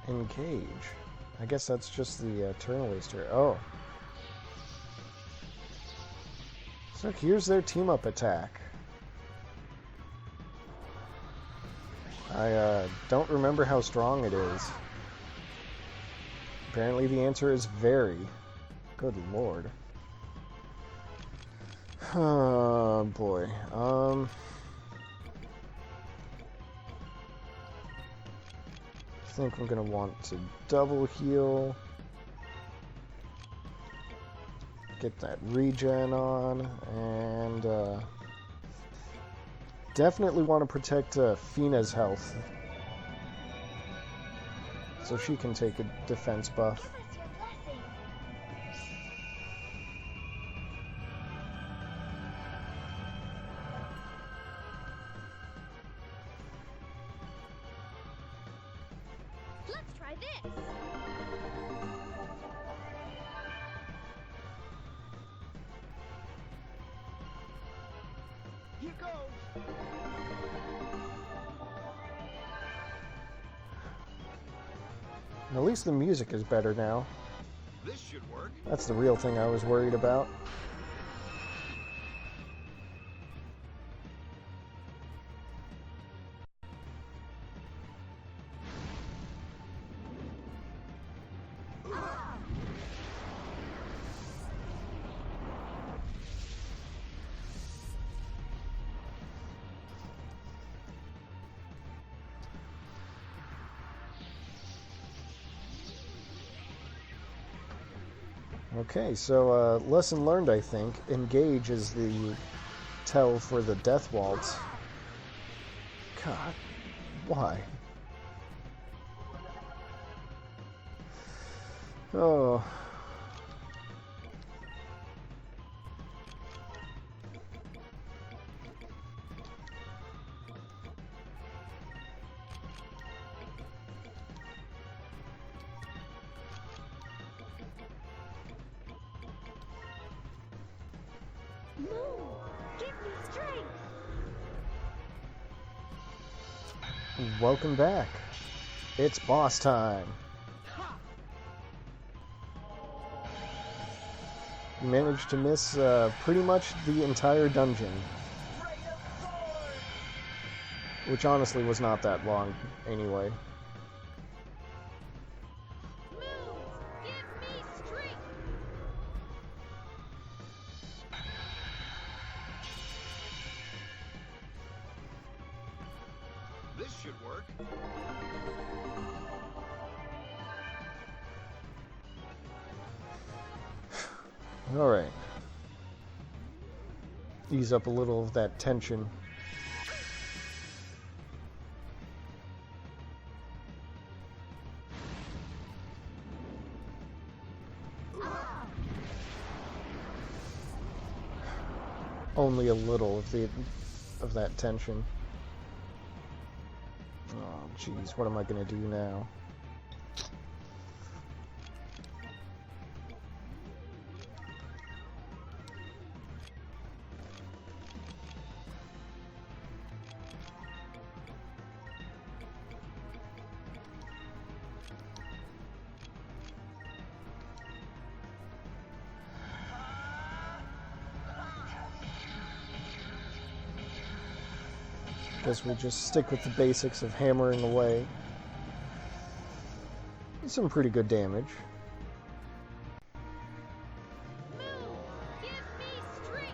Engage. I guess that's just the turn waster. Oh. So here's their team-up attack. I don't remember how strong it is. Apparently the answer is very. Good lord. Oh boy. I think I'm gonna want to double heal. Get that regen on, and definitely want to protect Fina's health, so she can take a defense buff. Give us your blessing. Let's try this. Here goes. At least the music is better now. This should work. That's the real thing I was worried about. Okay, so lesson learned, I think. Engage is the tell for the death waltz. God, why? Oh. Move. Give me strength. Welcome back. It's boss time. You managed to miss pretty much the entire dungeon, which honestly was not that long anyway. Move. Give me strength. This should work. Alright. Ease up a little of that tension. Only a little of that tension. Oh, jeez, what am I gonna do now? Guess we'll just stick with the basics of hammering away. Some pretty good damage. Move. Give me strength.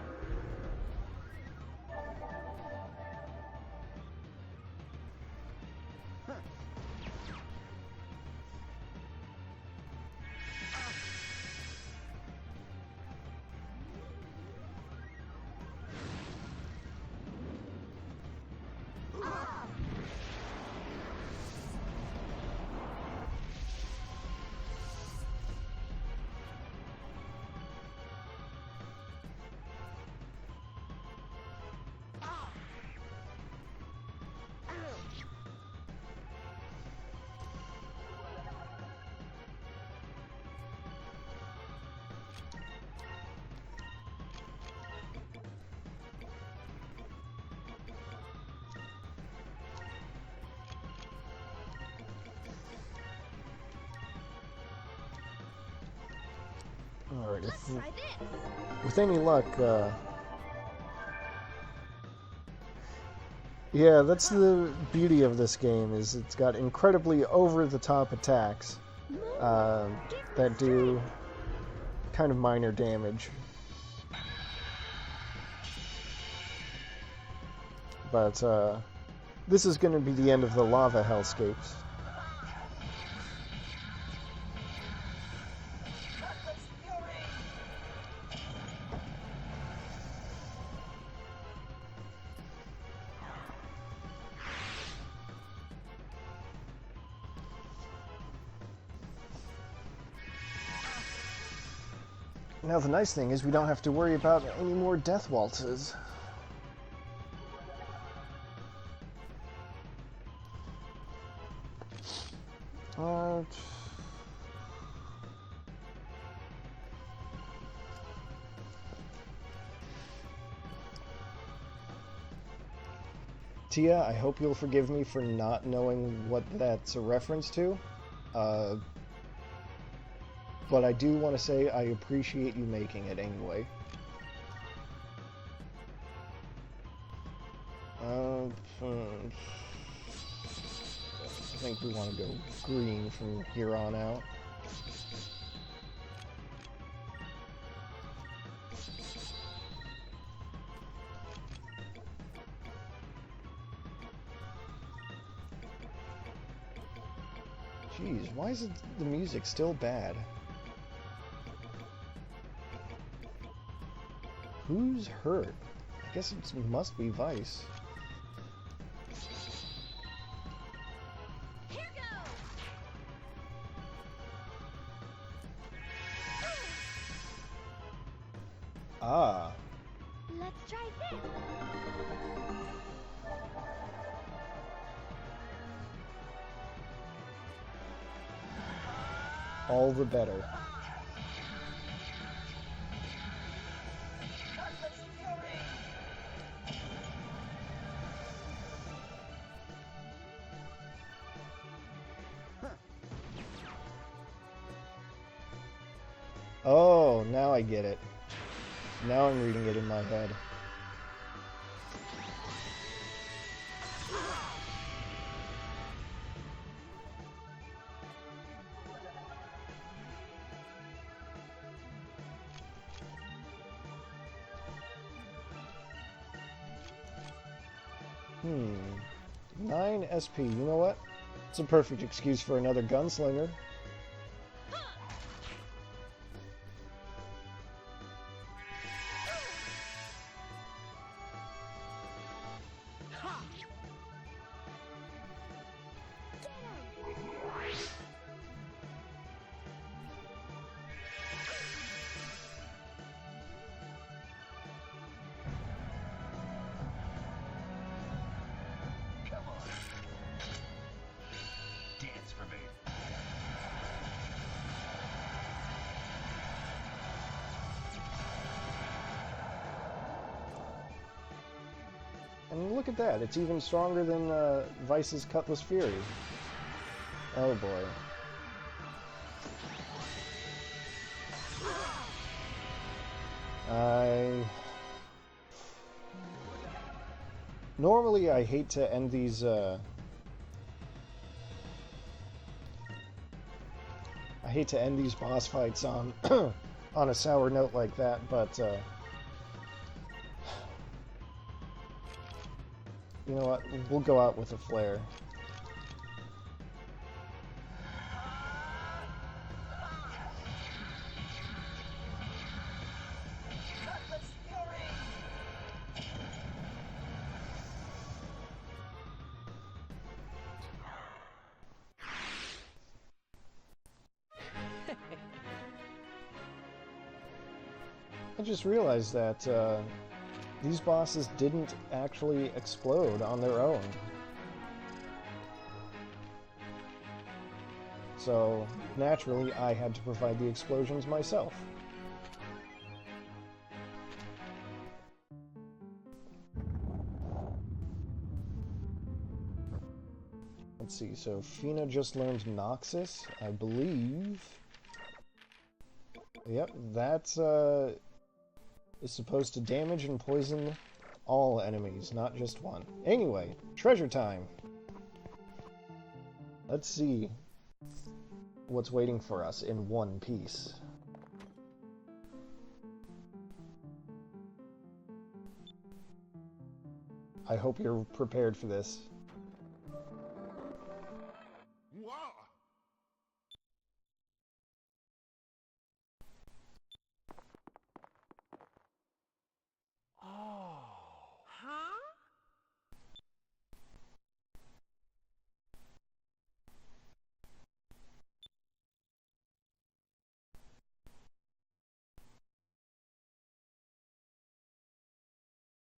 Alright, Let's try this. with any luck, yeah, that's the beauty of this game, is it's got incredibly over-the-top attacks that do kind of minor damage. But this is going to be the end of the lava hellscapes. Now the nice thing is we don't have to worry about any more death waltzes. Tia, I hope you'll forgive me for not knowing what that's a reference to. But I do want to say I appreciate you making it anyway. I think we want to go green from here on out. Jeez, why is the music still bad? Who's hurt? I guess it must be Vice. Here goes. Ah. Let's try this. All the better. Oh, now I get it. Now I'm reading it in my head. Hmm. 9 SP. You know what? It's a perfect excuse for another gunslinger. Come on. Dance for me. And look at that, it's even stronger than Vice's Cutlass Fury. Oh boy. Normally I hate to end these, I hate to end these boss fights on, on a sour note like that, but, you know what? We'll go out with a flare. I just realized that these bosses didn't actually explode on their own. So, naturally, I had to provide the explosions myself. Let's see, so Fina just learned Noxus, I believe. Yep, that's, is supposed to damage and poison all enemies, not just one. Anyway, treasure time! Let's see what's waiting for us in one piece. I hope you're prepared for this. Wow. Huh?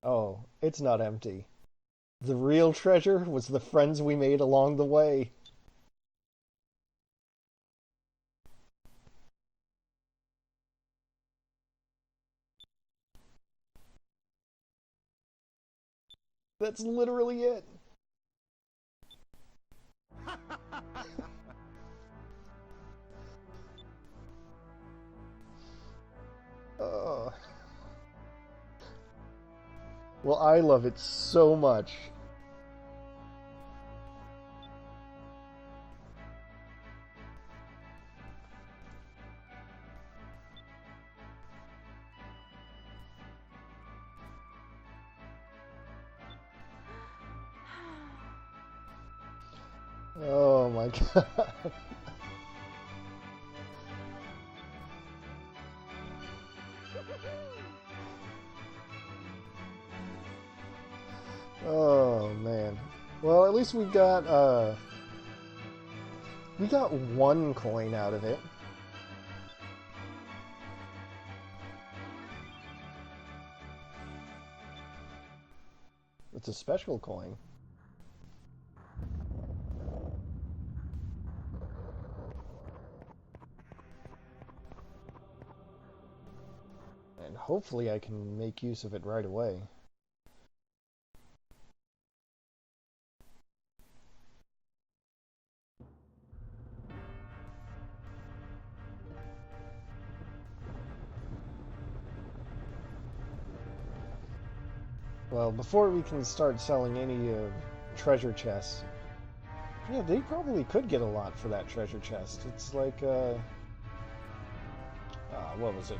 Oh, it's not empty. The real treasure was the friends we made along the way. That's literally it. Oh. Well, I love it so much. Oh my god. Oh man. Well, at least we got one coin out of it. It's a special coin. And hopefully I can make use of it right away. Well, before we can start selling any treasure chests, yeah, they probably could get a lot for that treasure chest. It's like, what was it?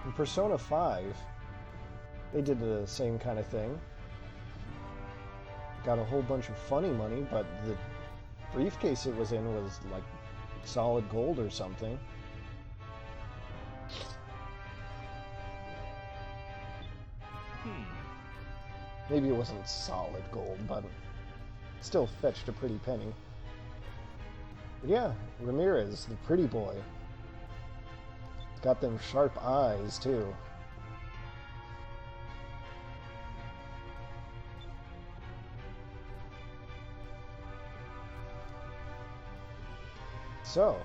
In Persona 5, they did the same kind of thing. Got a whole bunch of funny money, but the briefcase it was in was like solid gold or something. Maybe it wasn't solid gold, but still fetched a pretty penny. But yeah, Ramirez, the pretty boy. Got them sharp eyes, too. So,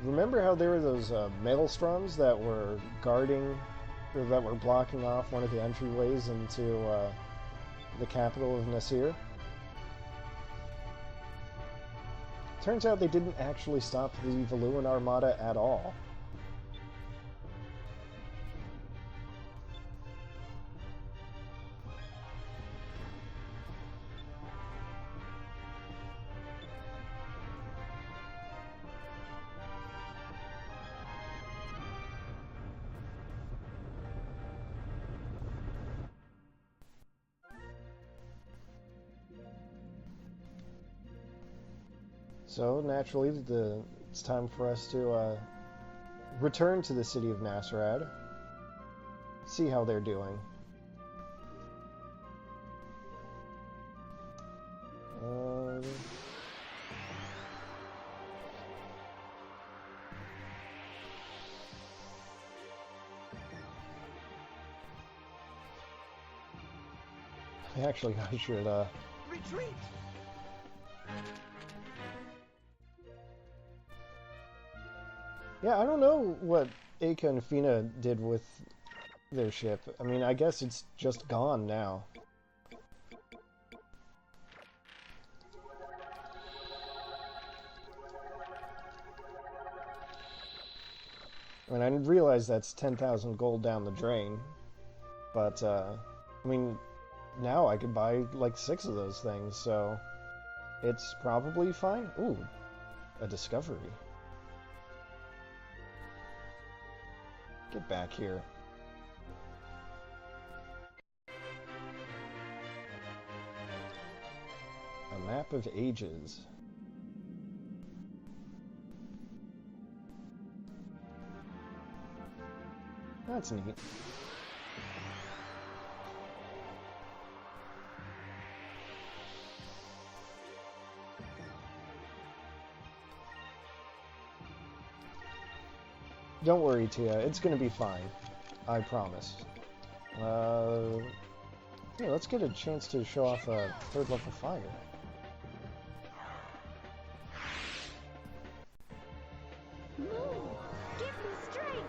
remember how there were those maelstroms that were guarding, or that were blocking off one of the entryways into the capital of Nasir? Turns out they didn't actually stop the Valuan Armada at all. So, naturally, it's time for us to return to the city of Nasrad, see how they're doing. Actually, I should, Retreat! Yeah, I don't know what Aka and Fina did with their ship. I mean, I guess it's just gone now. I mean, I realize that's 10,000 gold down the drain, but, I mean, now I could buy, like, 6 of those things, so it's probably fine. Ooh, a discovery. Get back here. A map of ages. That's neat. Don't worry, Tia. It's gonna be fine. I promise. Hey, let's get a chance to show off a third level fire. Move! Give me strength!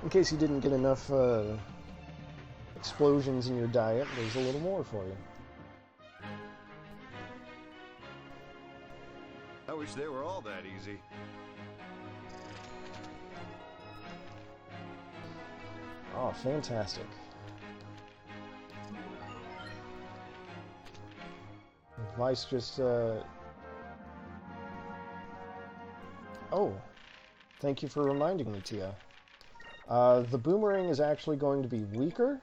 In case you didn't get enough explosions in your diet, there's a little more for you. I wish they were all that easy. Oh, fantastic. Vice just, Oh, thank you for reminding me, Tia. The boomerang is actually going to be weaker,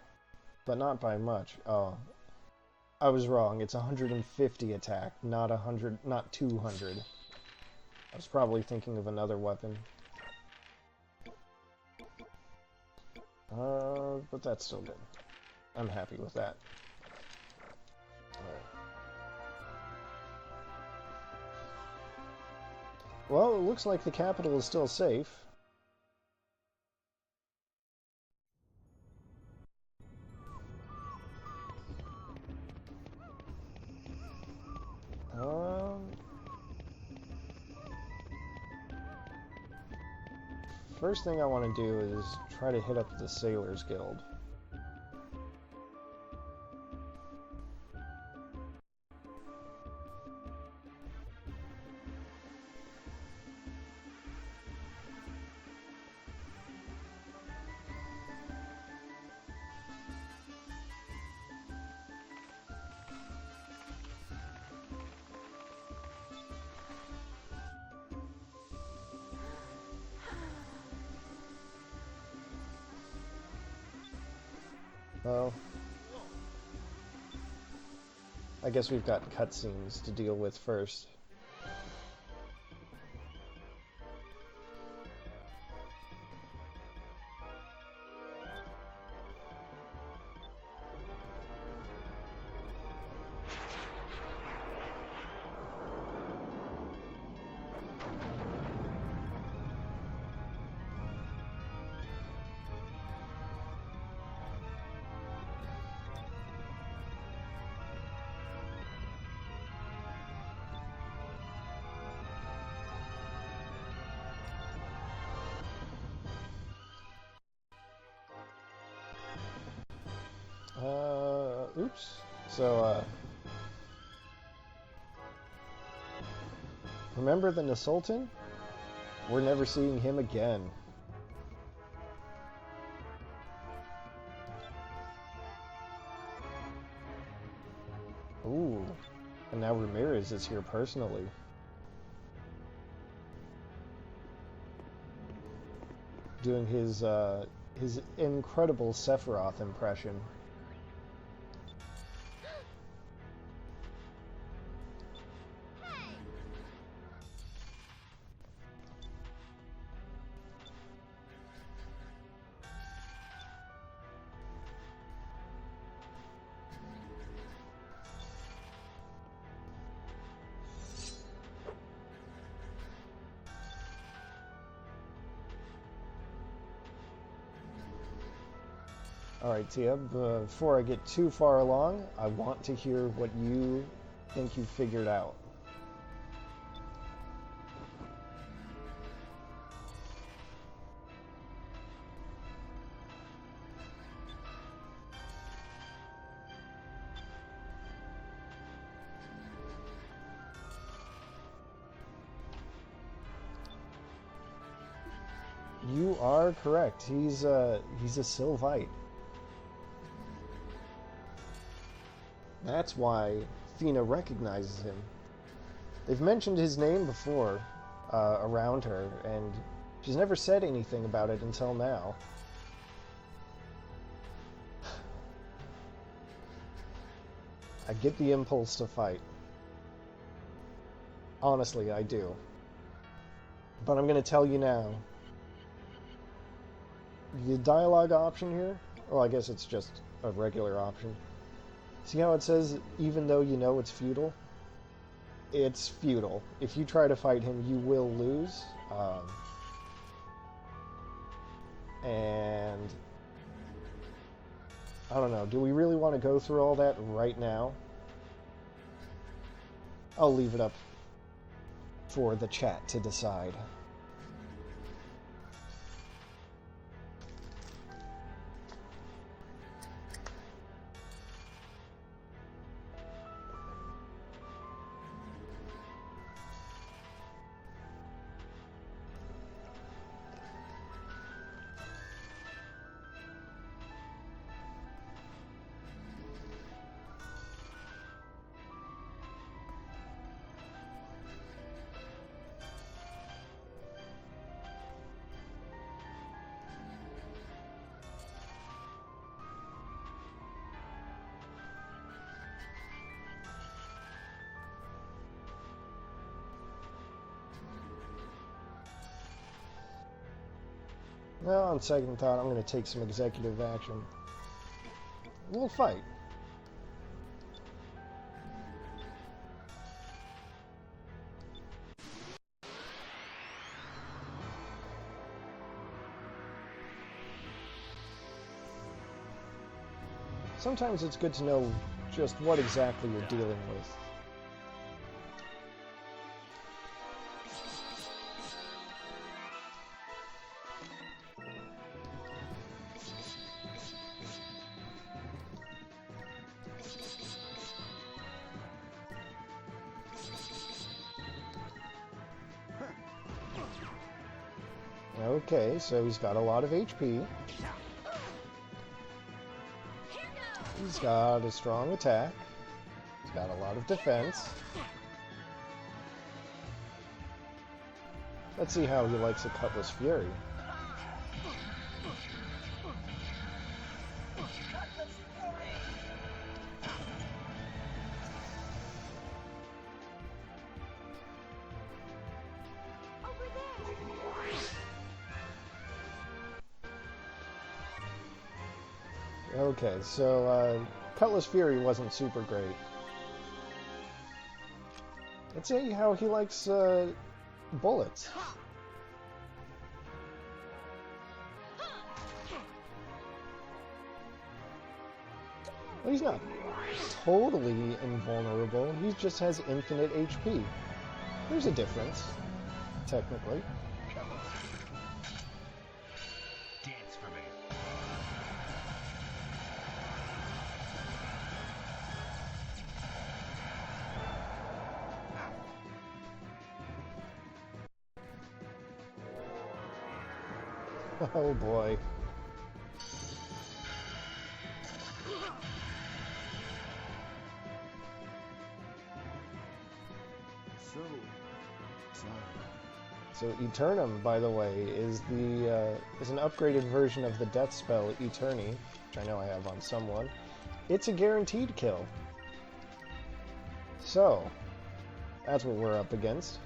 but not by much. Oh, I was wrong. It's 150 attack, not 100, not 200. I was probably thinking of another weapon. But that's still good. I'm happy with that. Alright. Well, it looks like the capital is still safe. First thing I want to do is try to hit up the Sailors Guild. Well, I guess we've got cutscenes to deal with first. Oops. So, remember the Nasultan? We're never seeing him again. Ooh. And now Ramirez is here personally. Doing his incredible Sephiroth impression. Alright, Tia, before I get too far along, I want to hear what you think you figured out. You are correct. He's a Sylvite. That's why Fina recognizes him. They've mentioned his name before around her, and she's never said anything about it until now. I get the impulse to fight. Honestly, I do. But I'm going to tell you now. The dialogue option here, well, I guess it's just a regular option. See how it says, even though you know it's futile? It's futile. If you try to fight him, you will lose. And I don't know, do we really want to go through all that right now? I'll leave it up for the chat to decide. Well, on second thought, I'm going to take some executive action. We'll fight. Sometimes it's good to know just what exactly you're dealing with. Okay, so he's got a lot of HP. He's got a strong attack. He's got a lot of defense. Let's see how he likes a Cutlass Fury. Okay, so Cutlass Fury wasn't super great. Let's see how he likes bullets. Well, he's not totally invulnerable. He just has infinite HP. There's a difference, technically. Dance for me. Oh boy. So Eternum, by the way, is an upgraded version of the death spell Eterni, which I know I have on someone. It's a guaranteed kill. So that's what we're up against.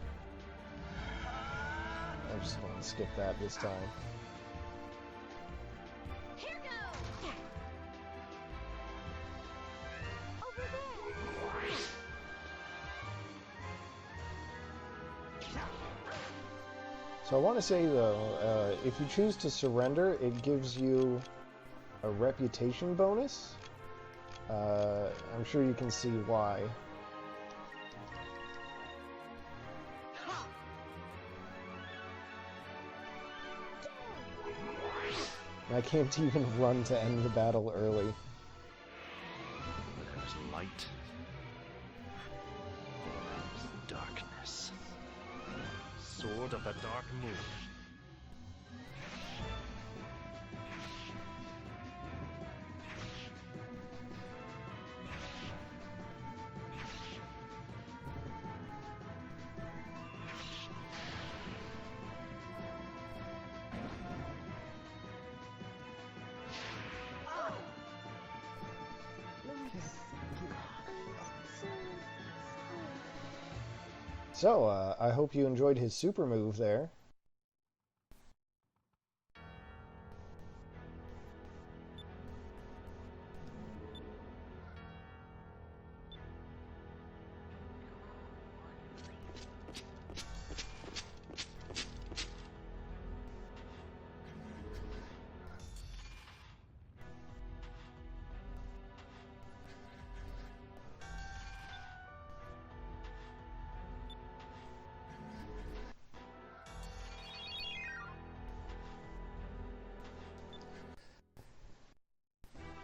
I just want to skip that this time. Here goes! Over there! So I want to say, though, if you choose to surrender, it gives you a reputation bonus. I'm sure you can see why. I can't even run to end the battle early. There's light. There's darkness. Sword of the Dark Moon. So, I hope you enjoyed his super move there.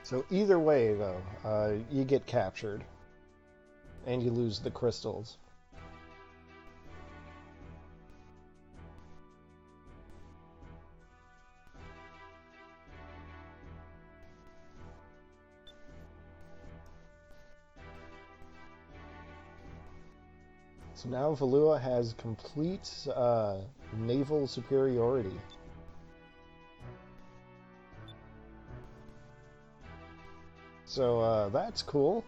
So either way, though, you get captured. And you lose the crystals. So now Valua has complete naval superiority. So that's cool.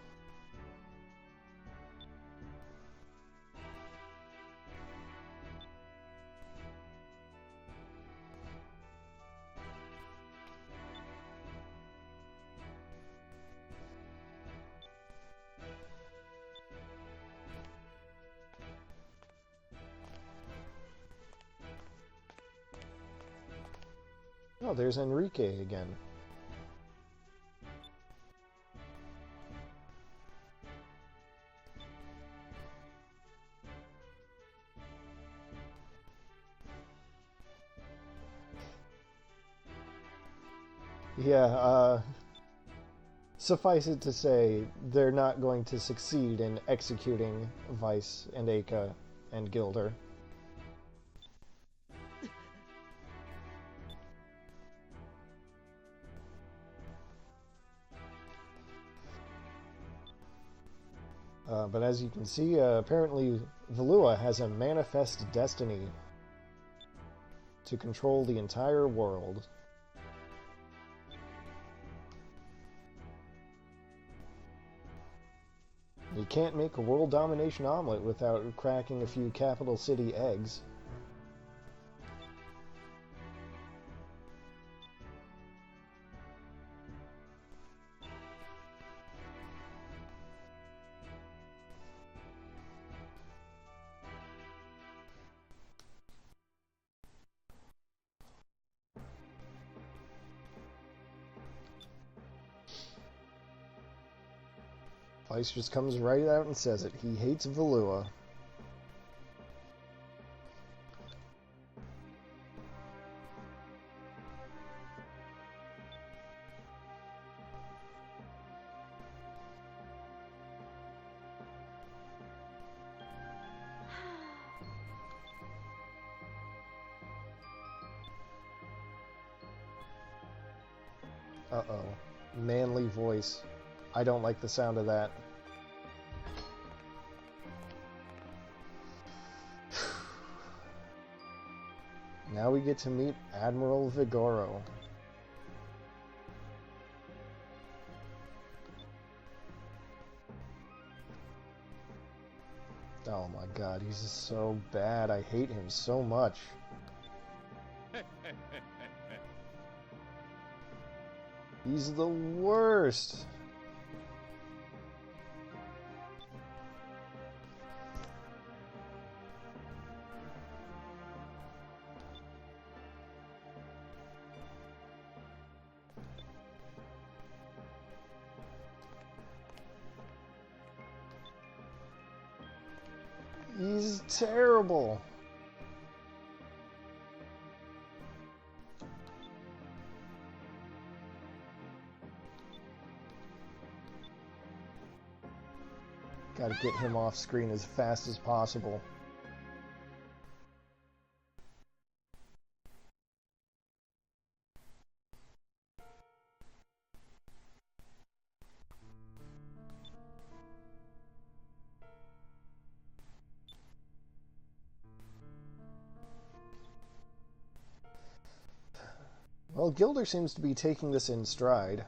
Oh, there's Enrique again. Yeah, suffice it to say, they're not going to succeed in executing Vice and Aka and Gilder. But as you can see, apparently Valua has a manifest destiny to control the entire world. You can't make a world domination omelet without cracking a few capital city eggs. Vice just comes right out and says it. He hates Valua. Uh-oh. Manly voice. I don't like the sound of that. Now we get to meet Admiral Vigoro. Oh my god, he's just so bad. I hate him so much. He's the worst. He's terrible. Gotta get him off screen as fast as possible. Well, Gilder seems to be taking this in stride.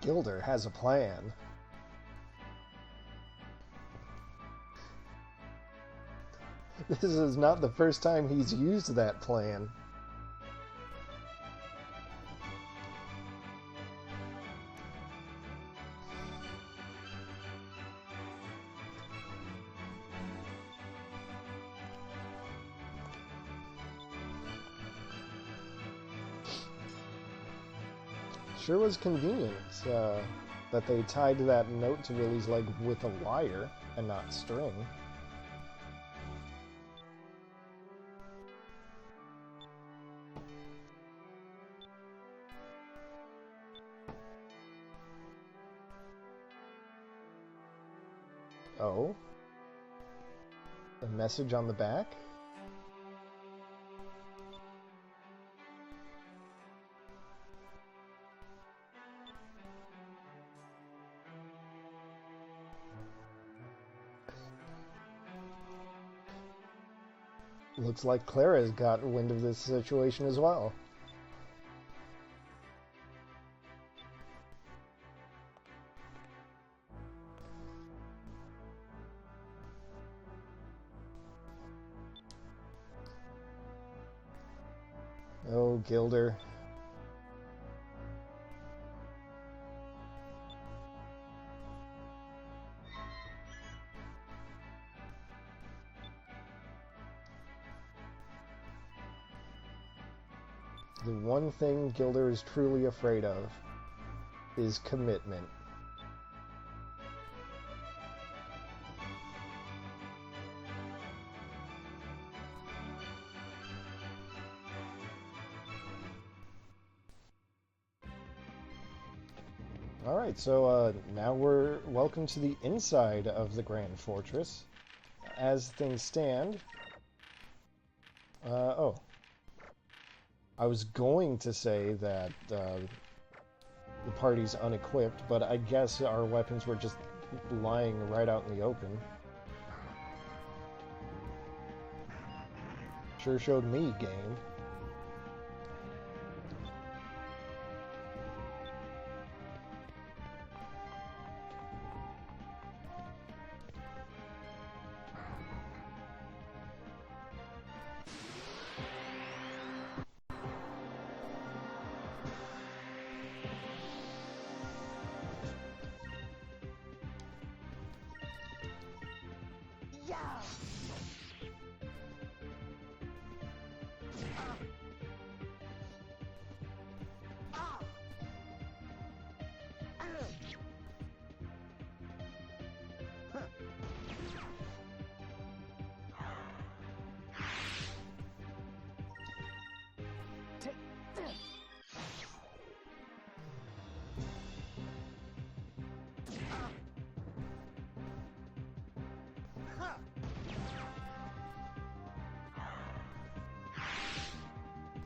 Gilder has a plan. This is not the first time he's used that plan. Sure was convenient that they tied that note to Willie's leg with a wire and not string. Oh? A message on the back? Looks like Clara's got wind of this situation as well. Oh, Gilder. The one thing Gilder is truly afraid of is commitment. Alright, so now we're welcome to the inside of the Grand Fortress. As things stand... oh. I was going to say that the party's unequipped, but I guess our weapons were just lying right out in the open. Sure showed me game.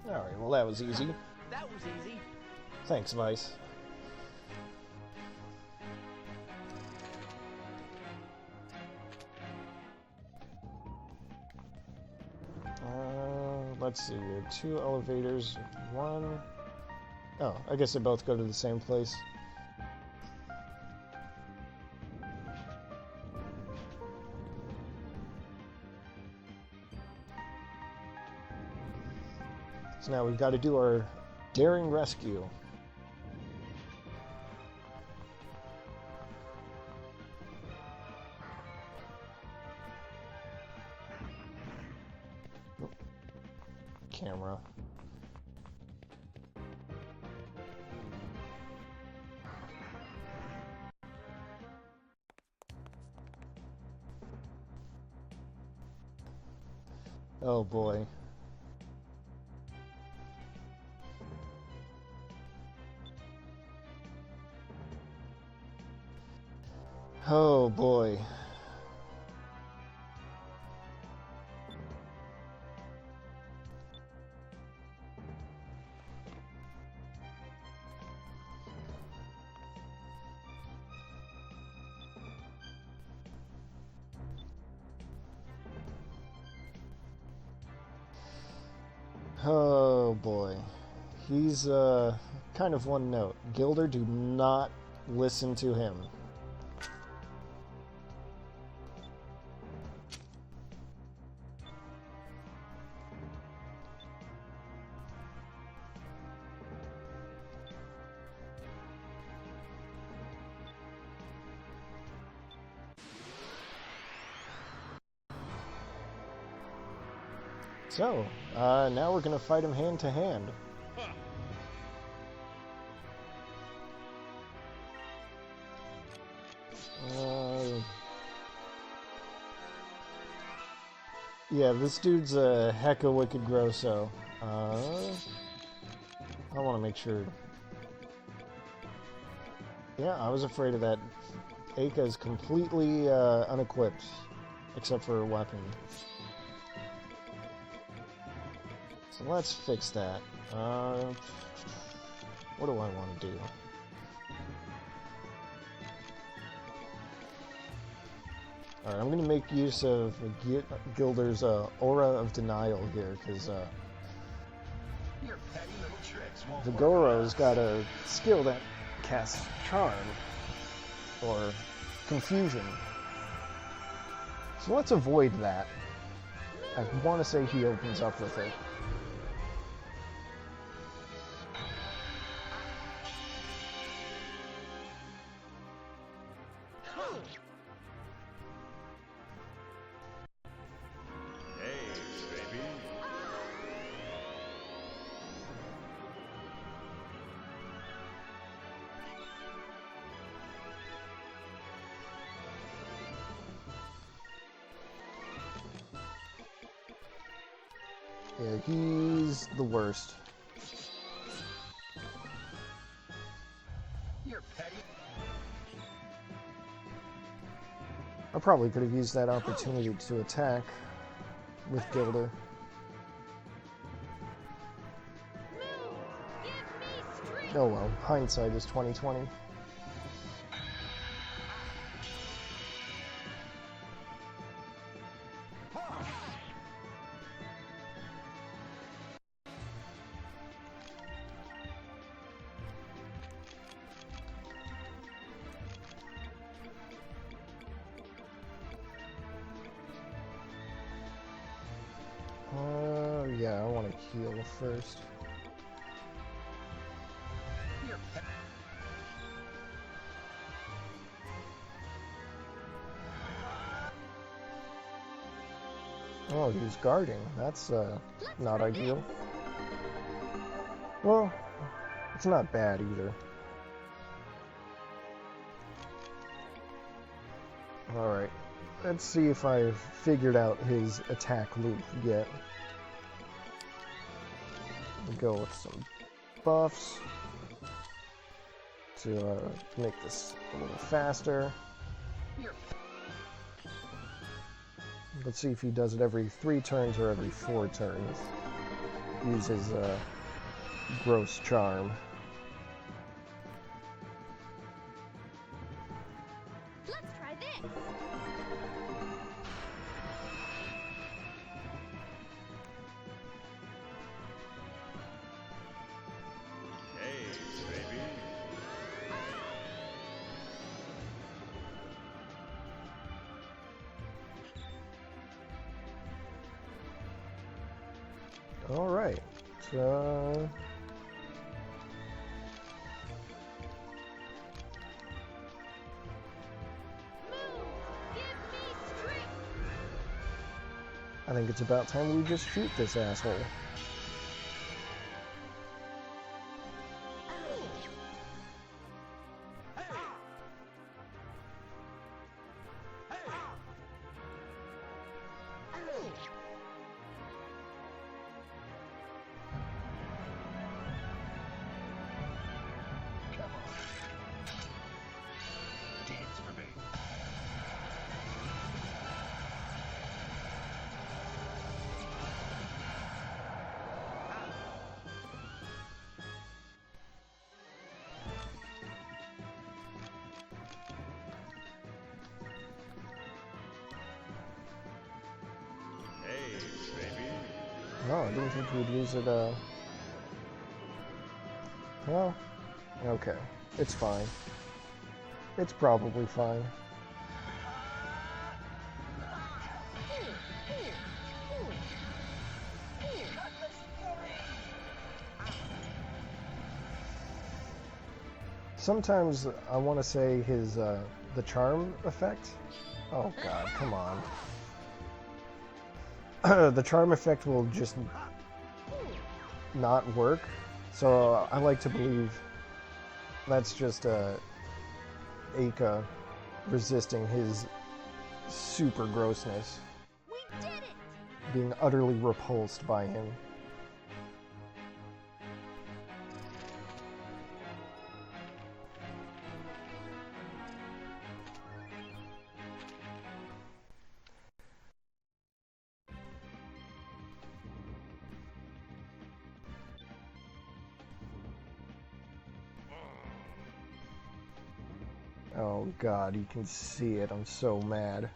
Alright, well that was easy. That was easy. Thanks, Vice. Let's see here. 2 elevators, 1... Oh, I guess they both go to the same place. So now we've got to do our daring rescue. Camera. Oh boy. Oh boy. Oh boy. He's kind of one note. Gilder, do not listen to him. So, now we're gonna fight him hand to hand. Yeah, this dude's a hecka wicked grosso. I want to make sure. Yeah, I was afraid of that. Aka is completely unequipped, except for a weapon. So let's fix that. What do I want to do? Alright, I'm going to make use of Gilder's Aura of Denial here, because Vigoro's got a skill that casts Charm, or Confusion. So let's avoid that. I want to say he opens up with it. Yeah, he's the worst. You're petty. I probably could have used that opportunity to attack with Gilder. Oh well, hindsight is 20/20. Yeah, I want to heal first. Oh, he's guarding. That's not ideal. Well, it's not bad either. Alright, let's see if I've figured out his attack loop yet. We'll go with some buffs to make this a little faster. Let's see if he does it every 3 turns or every 4 turns. Use his gross charm. Let's try this. Alright, so... I think it's about time we just shoot this asshole. Oh, I didn't think we'd use it, Well, okay. It's fine. It's probably fine. Sometimes I want to say his, the charm effect. Oh god, come on. The charm effect will just not work, so I like to believe that's just Aka resisting his super grossness, We did it! being utterly repulsed by him. Oh god, you can see it. I'm so mad.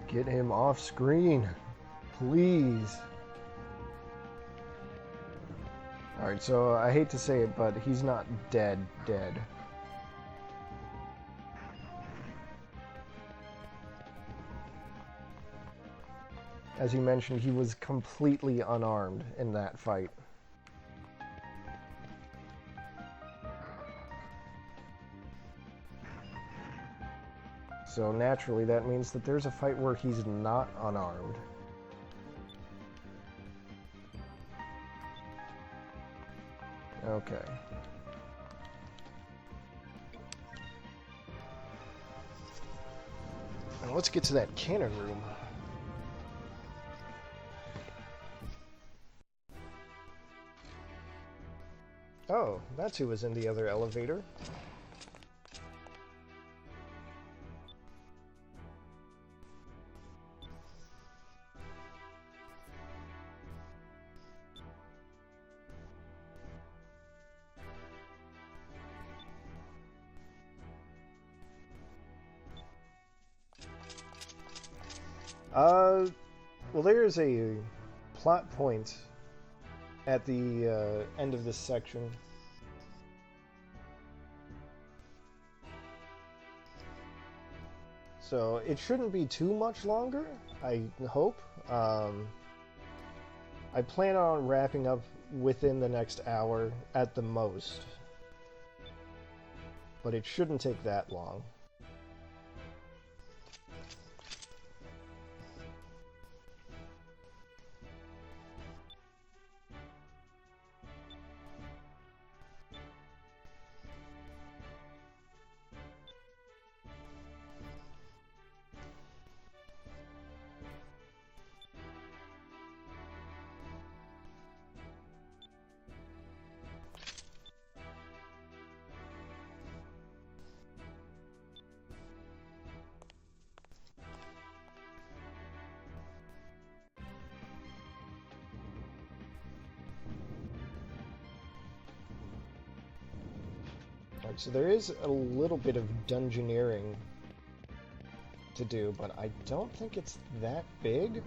Get him off screen, please. Alright, so I hate to say it, but he's not dead. As you mentioned, he was completely unarmed in that fight. So naturally, that means that there's a fight where he's not unarmed. Okay. Now let's get to that cannon room. Oh, that's who was in the other elevator. Well, there's a plot point at the end of this section. So it shouldn't be too much longer, I hope. I plan on wrapping up within the next hour at the most. But it shouldn't take that long. Alright, so there is a little bit of dungeoneering to do, but I don't think it's that big.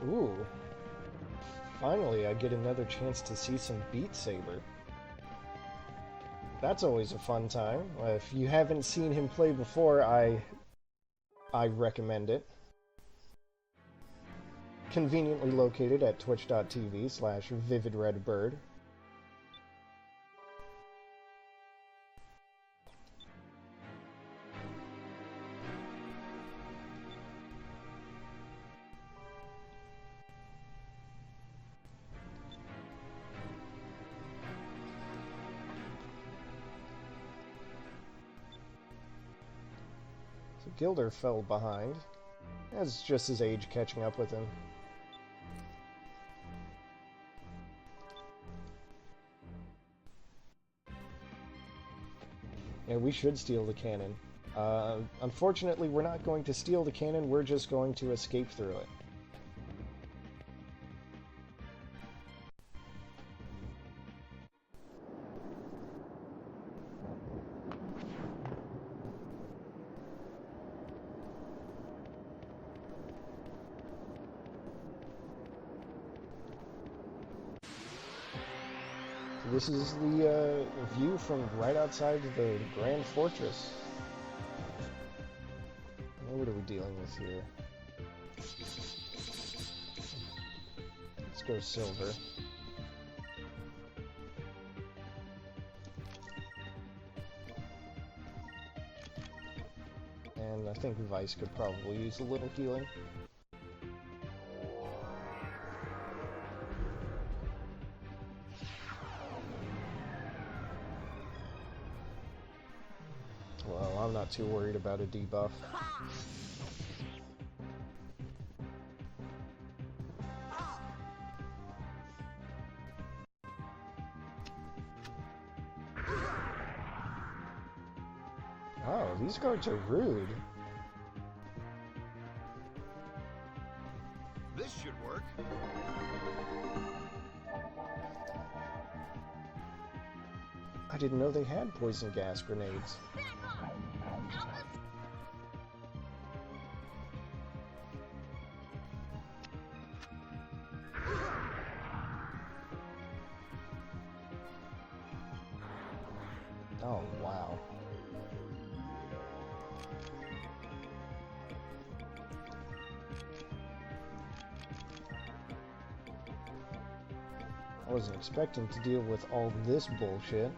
Ooh. Finally, I get another chance to see some Beat Saber. That's always a fun time. If you haven't seen him play before, I recommend it. Conveniently located at twitch.tv/vividredbird. Gilder fell behind. That's just his age catching up with him. Yeah, we should steal the cannon. Unfortunately, we're not going to steal the cannon, we're just going to escape through it. This is the view from right outside the Grand Fortress. Now what are we dealing with here? Let's go silver. think Vice could probably use a little healing. Well, I'm not too worried about a debuff. Oh, these guards are rude. This should work. I didn't know they had poison gas grenades. Oh, wow. I wasn't expecting to deal with all this bullshit.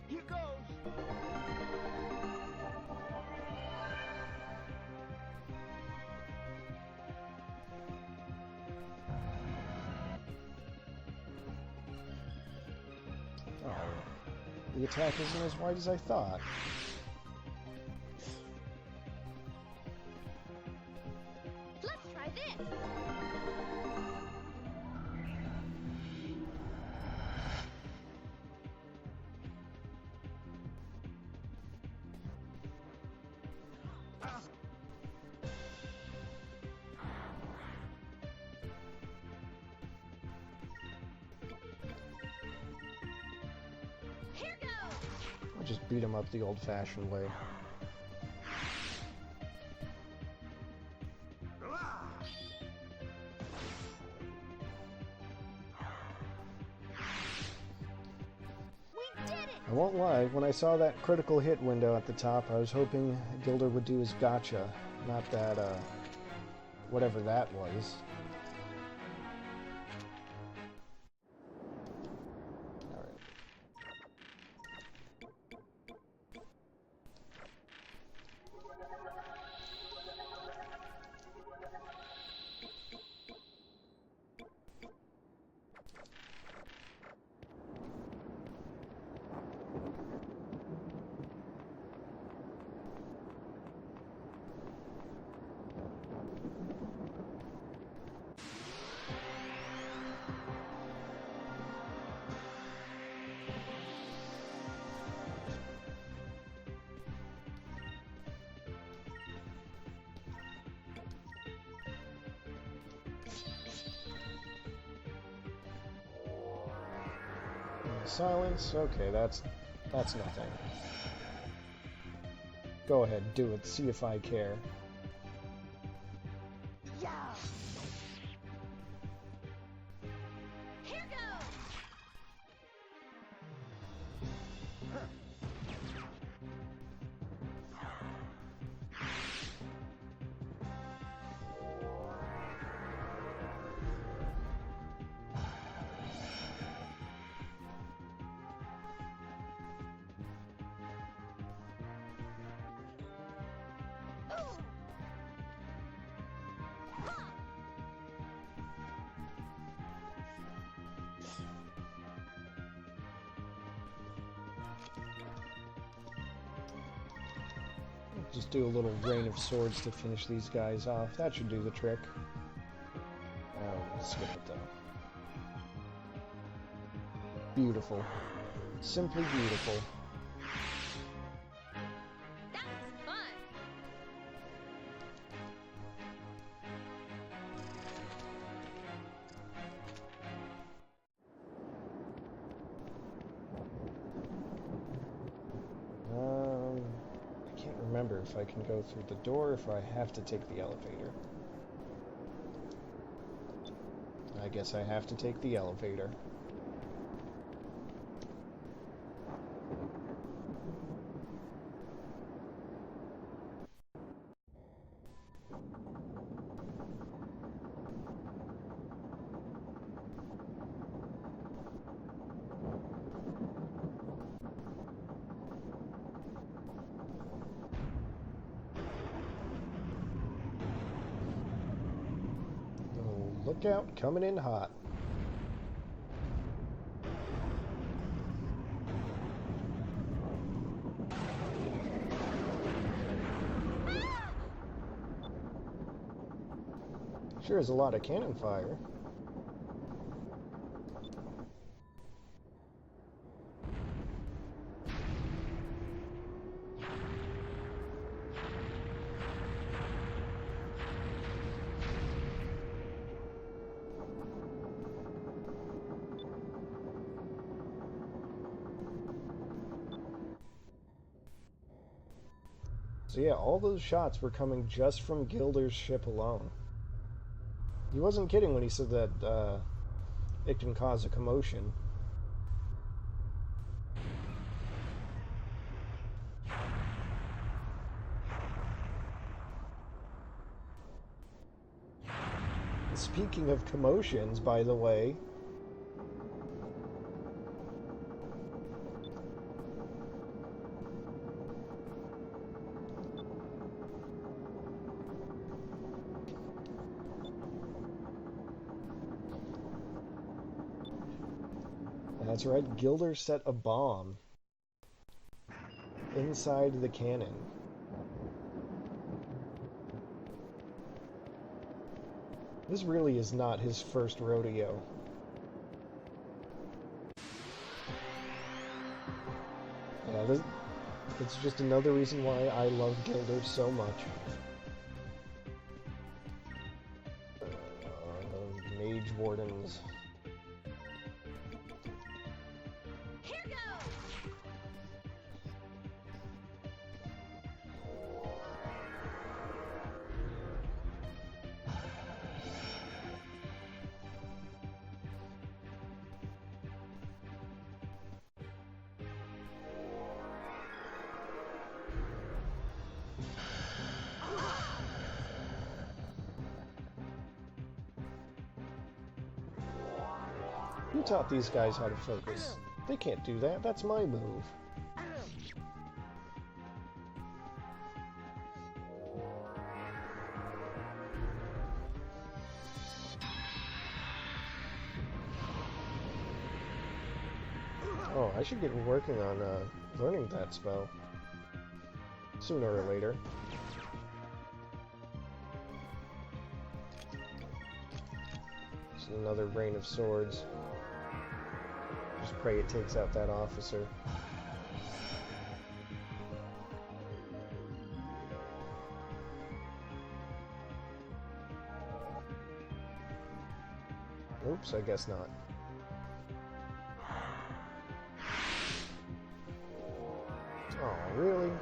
Here goes. Oh, the attack isn't as wide as I thought. Let's try this. Here goes. I'll just beat him up the old-fashioned way. We did it. I won't lie, when I saw that critical hit window at the top, I was hoping Gilder would do his gotcha, not that, whatever that was. Alright. Silence? Okay, that's nothing. Go ahead, do it, see if I care. Yeah. Here goes. Ooh. Ha. Just do a little rain of swords to finish these guys off. That should do the trick. Oh, skip it though. Beautiful. Simply beautiful. That was fun. I can't remember if I can go through the door or if I have to take the elevator. I guess I have to take the elevator. Look out, coming in hot. Sure is a lot of cannon fire. So yeah, all those shots were coming just from Gilder's ship alone. He wasn't kidding when he said that it can cause a commotion. Speaking of commotions, by the way, that's right, Gilder set a bomb inside the cannon. This really is not his first rodeo. Yeah, it's just another reason why I love Gilder so much. Mage Wardens. Here goes! Who taught these guys how to focus? They can't do that. That's my move. Oh, I should get working on learning that spell. Sooner or later. Just another rain of swords. Just pray it takes out that officer. Oops, I guess not. Oh, really?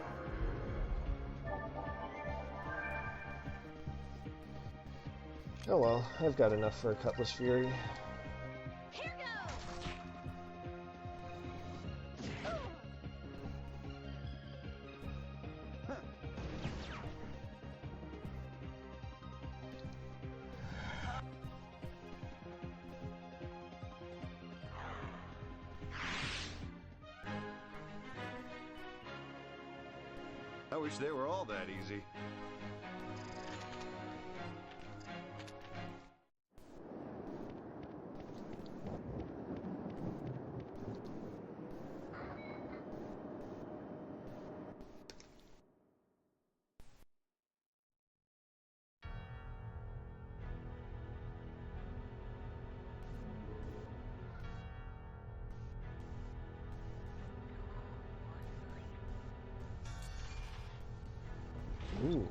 Oh well, I've got enough for a Cutlass Fury. Here goes! I wish they were all that easy. Ooh.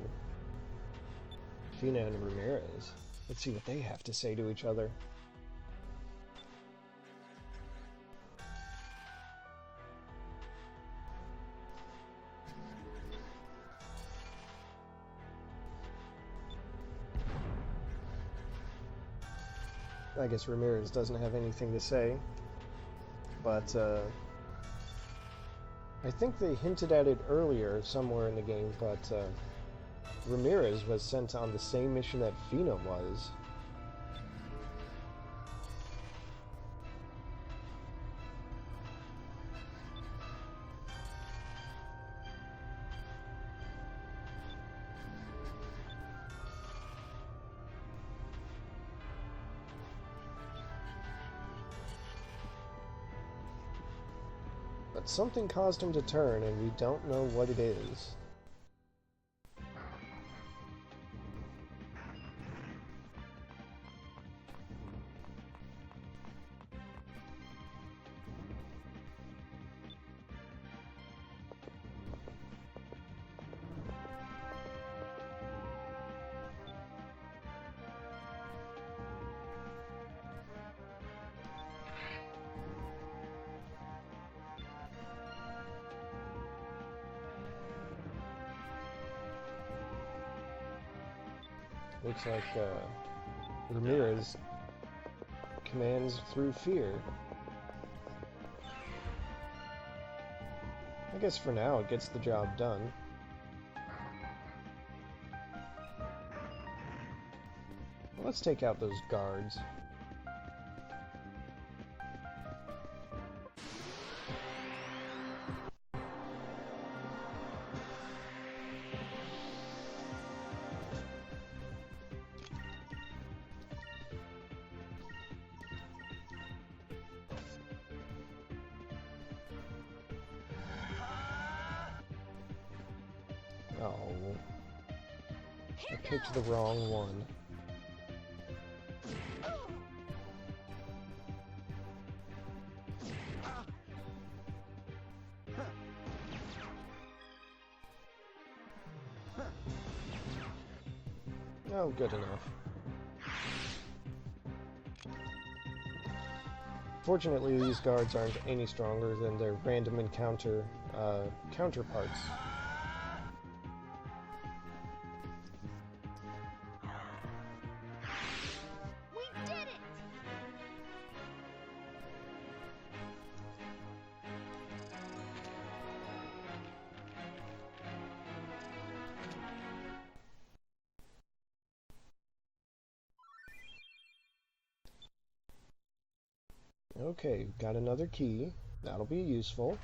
Fina and Ramirez. Let's see what they have to say to each other. I guess Ramirez doesn't have anything to say, but I think they hinted at it earlier somewhere in the game, but Ramirez was sent on the same mission that Fina was. But something caused him to turn, and we don't know what it is. Looks like Ramirez commands through fear. I guess for now it gets the job done. Let's take out those guards. Oh, I picked the wrong one. Oh, good enough. Fortunately, these guards aren't any stronger than their random encounter counterparts. We did it! Okay, got another key. That'll be useful.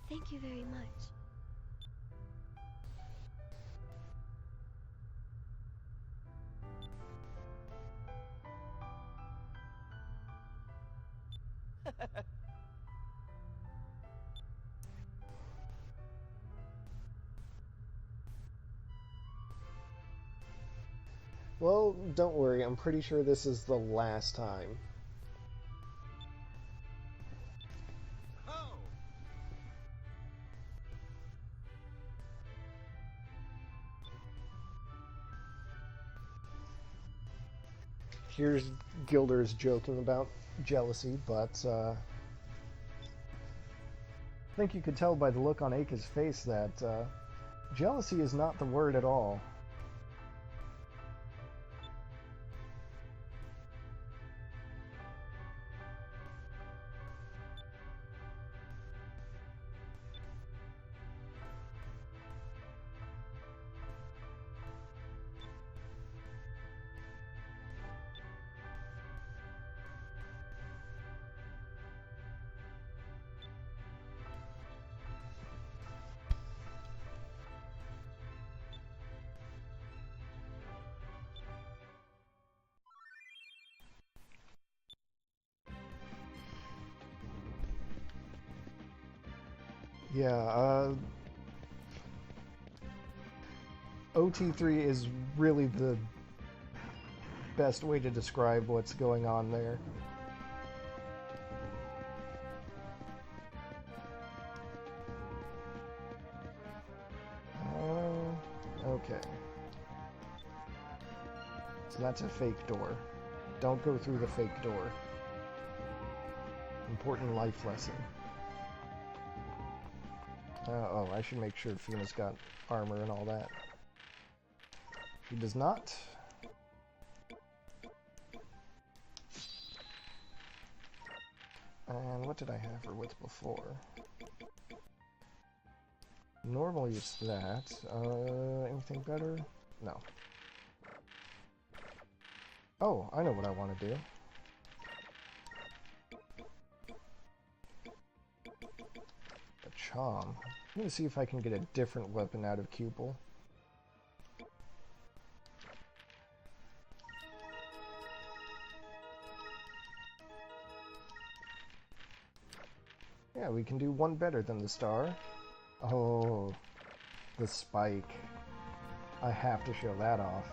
Thank you very much. Well, don't worry, I'm pretty sure this is the last time. Oh! Here's Gilder's joking about jealousy, but I think you could tell by the look on Aka's face that jealousy is not the word at all. Yeah, OT3 is really the best way to describe what's going on there. Okay. So that's a fake door. Don't go through the fake door. Important life lesson. Oh, I should make sure Fina's got armor and all that. She does not. And what did I have her with before? Normally it's that. Anything better? No. Oh, I know what I want to do. A charm. I'm gonna see if I can get a different weapon out of Cupel. Yeah, we can do one better than the star. Oh, the spike. I have to show that off.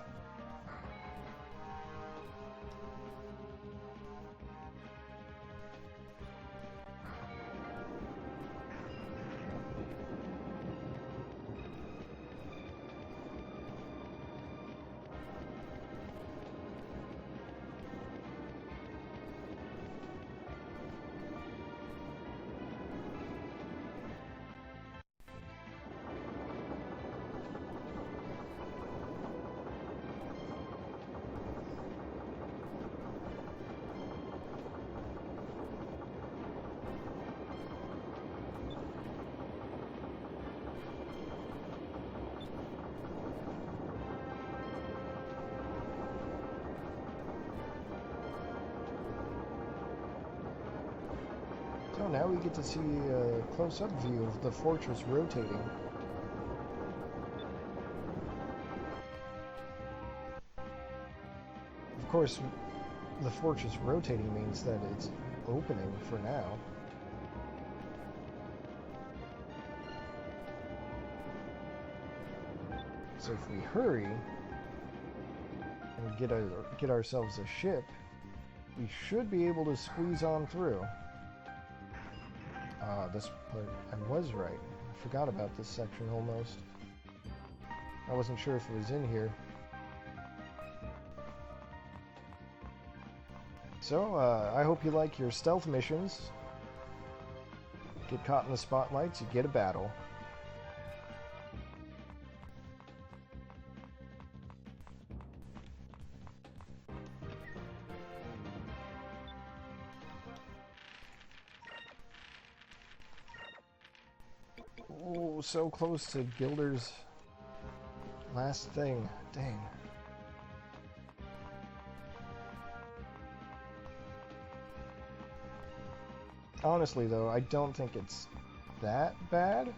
So now we get to see a close-up view of the fortress rotating. Of course, the fortress rotating means that it's opening for now. So if we hurry and get ourselves a ship, we should be able to squeeze on through. This part, I was right. I forgot about this section almost. I wasn't sure if it was in here. So, I hope you like your stealth missions. Get caught in the spotlights, you get a battle. Oh, so close to Gilder's last thing. Dang. Honestly, though, I don't think it's that bad.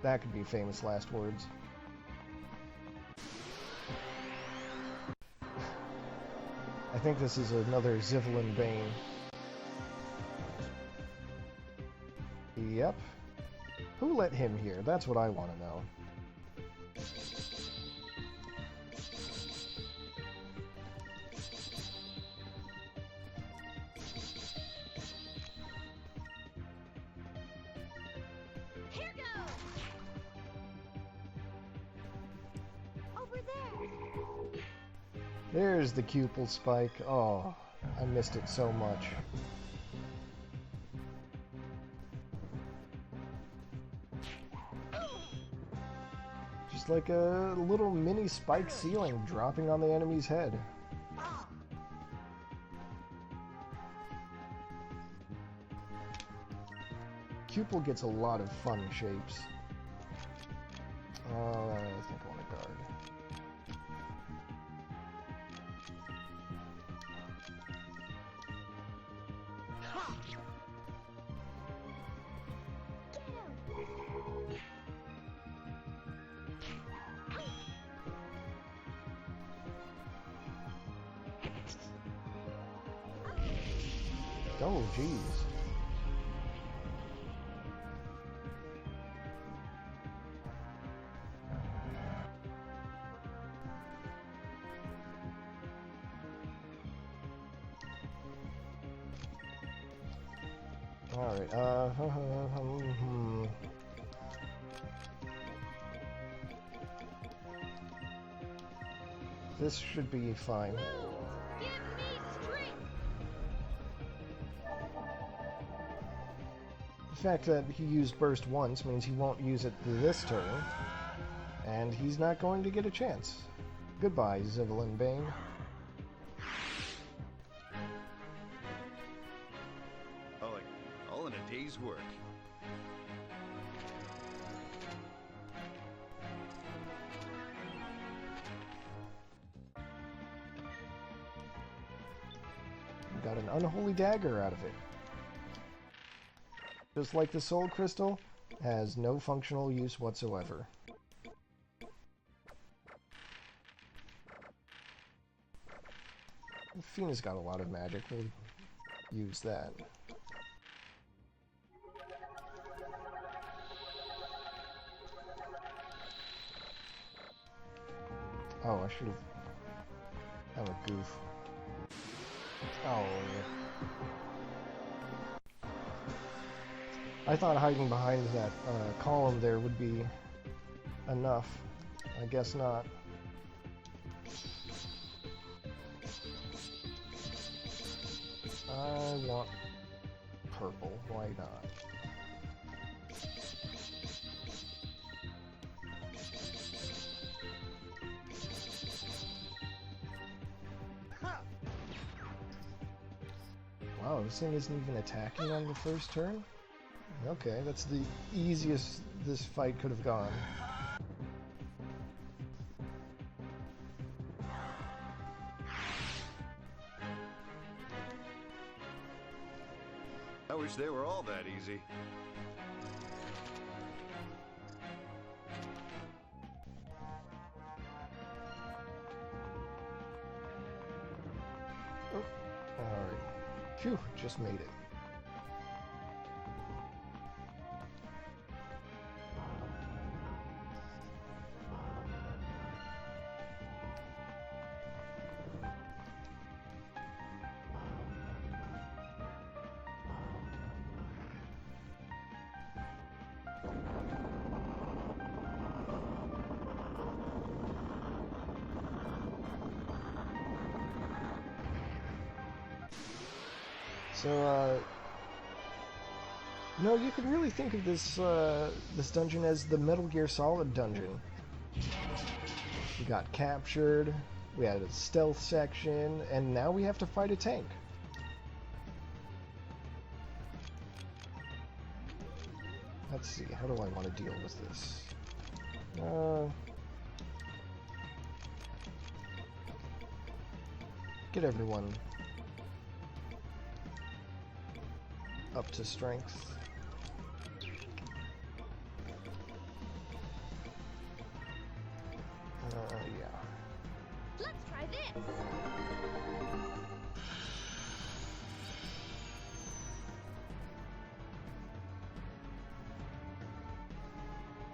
That could be famous last words. I think this is another Zivelin Bane. Yep. Who let him here? That's what I want to know. Here goes! Over there! There's the Cupel spike. Oh, I missed it so much. Just like a little mini spike ceiling dropping on the enemy's head. Cupel gets a lot of fun shapes. I think I want to guard. Oh, jeez. Alright, This should be fine. Give me strength! The fact that he used burst once means he won't use it this turn, and he's not going to get a chance. Goodbye, Zivelin Bane. All in a day's work. We got an unholy dagger out of it. Just like the soul crystal, Has no functional use whatsoever. Fina's got a lot of magic. We'll use that. Oh, I should have... I'm a goof. Oh. I thought hiding behind that column there would be enough. I guess not. I want purple. Why not? Wow, this thing isn't even attacking on the first turn? Okay, that's the easiest this fight could have gone. I wish they were all that easy. Oh, alright. Phew, just made it. So, no, you could really think of this this dungeon as the Metal Gear Solid dungeon. We got captured, we had a stealth section, and now we have to fight a tank. Let's see, how do I want to deal with this? Get everyone up to strength. Yeah. Let's try this.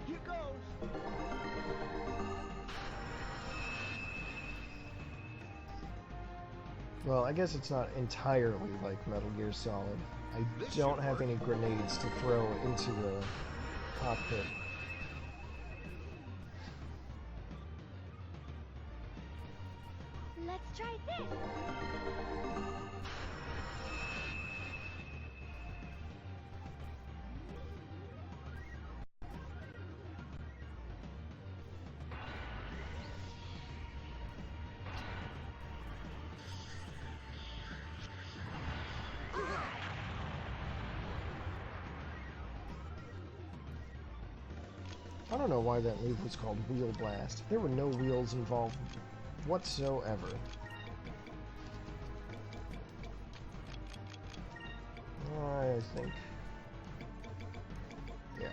Here goes. Well, I guess it's not entirely like Metal Gear Solid. I This don't should have work. any grenades to throw into the cockpit. Let's try this. I don't know why that move was called Wheel Blast. There were no wheels involved whatsoever. I think... yeah.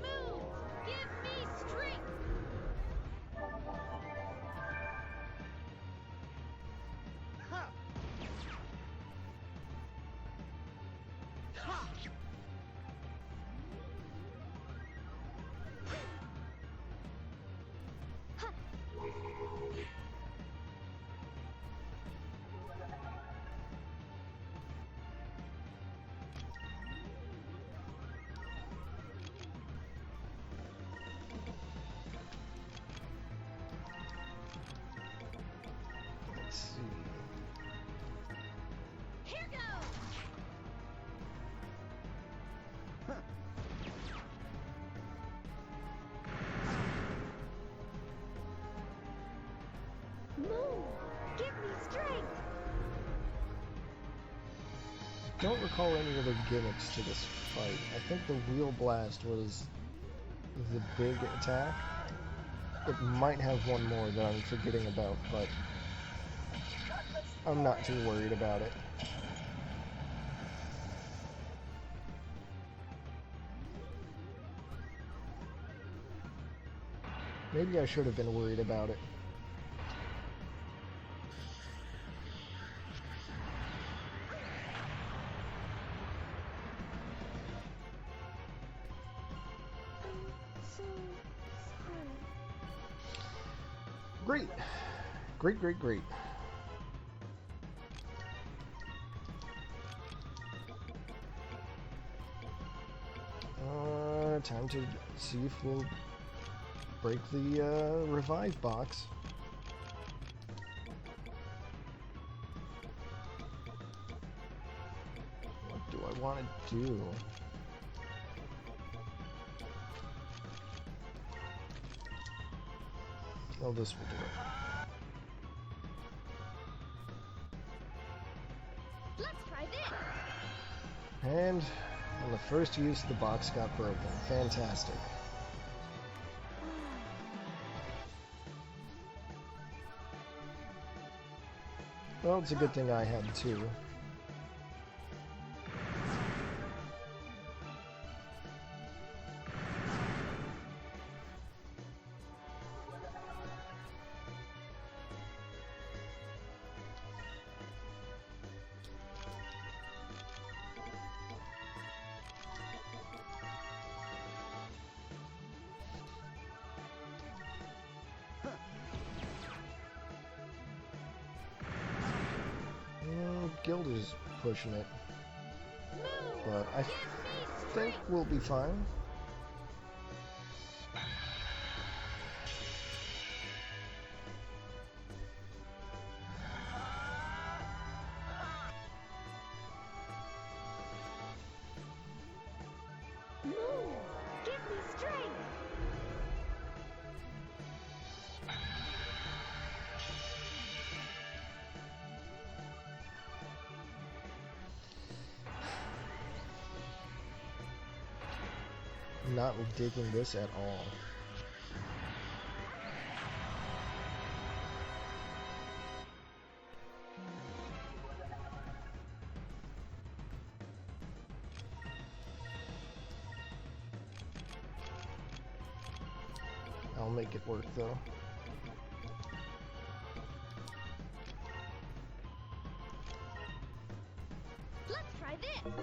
Move. Give me strength. Ha! Ha! don't recall any other gimmicks to this fight. I think the wheel blast was the big attack. It might have one more that I'm forgetting about, but I'm not too worried about it. Maybe I should have been worried about it. Great. Great, great, great. Time to see if we'll break the revive box. What do I want to do? Well, this will do Let's try this. it. And on the first use, the box got broken. Fantastic. Well, it's a good thing I had two. Guild is pushing it, but I think we'll be fine. Move! Give me strength! Not digging this at all. I'll make it work though. Let's try this.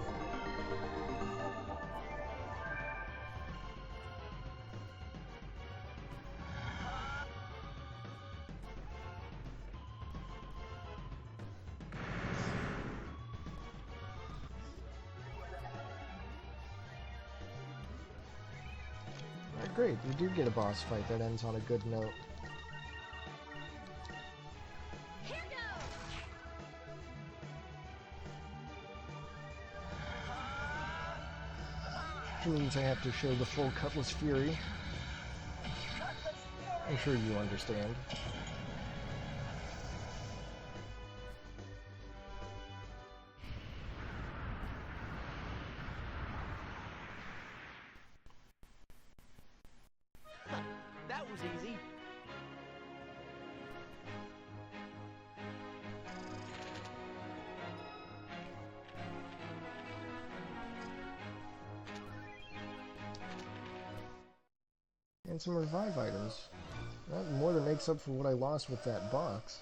Alright, great. We do get a boss fight that ends on a good note. Here goes. Which means I have to show the full Cutlass Fury. I'm sure you understand. That was easy. And some revive items. That more than makes up for what I lost with that box.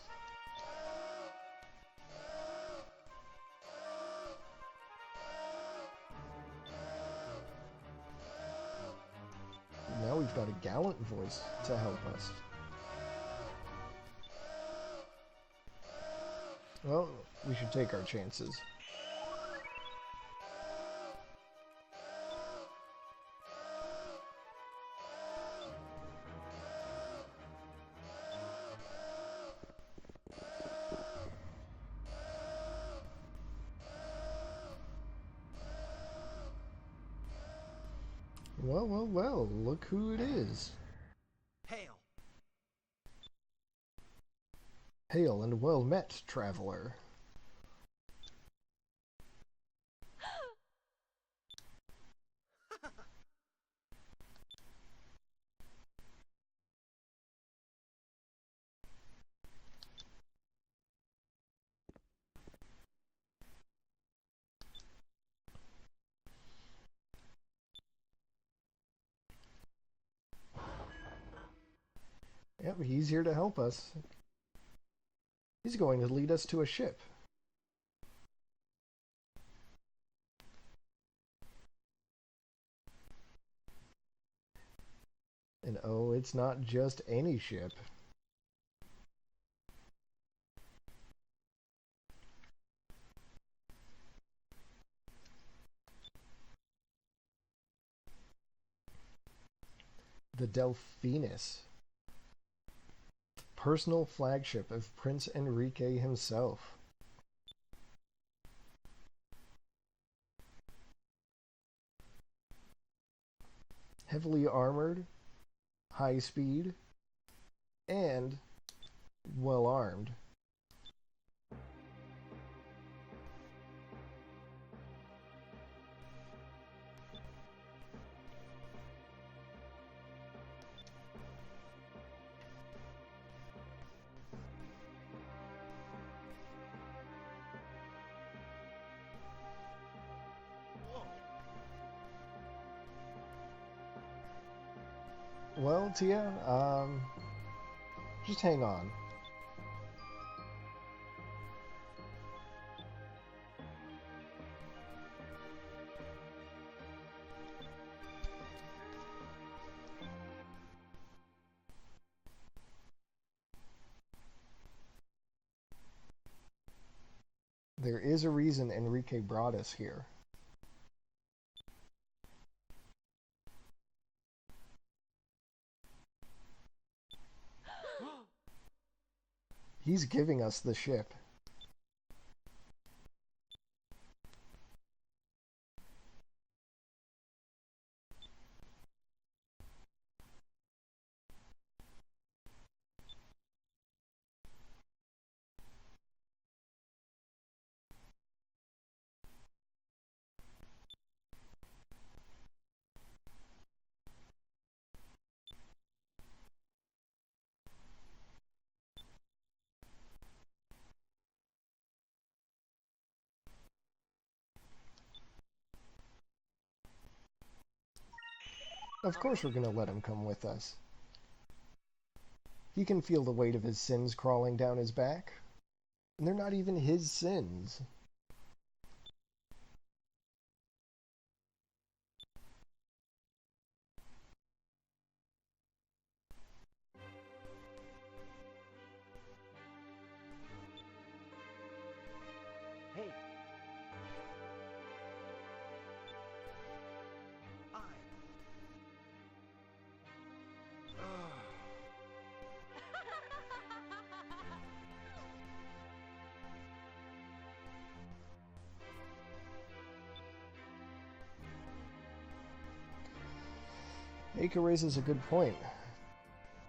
Now we've got a gallant voice to help us. Well, we should take our chances. Well, well, well, look who it is. Hail. Hail and well met, traveler. Yep, he's here to help us. He's going to lead us to a ship. And oh, it's not just any ship. The Delphinus. Personal flagship of Prince Enrique himself. Heavily armored, high speed, and well armed. Well, Tia, just hang on. There is a reason Enrique brought us here. He's giving us the ship. Of course we're going to let him come with us. He can feel the weight of his sins crawling down his back. And they're not even his sins. Hey. Aka raises a good point.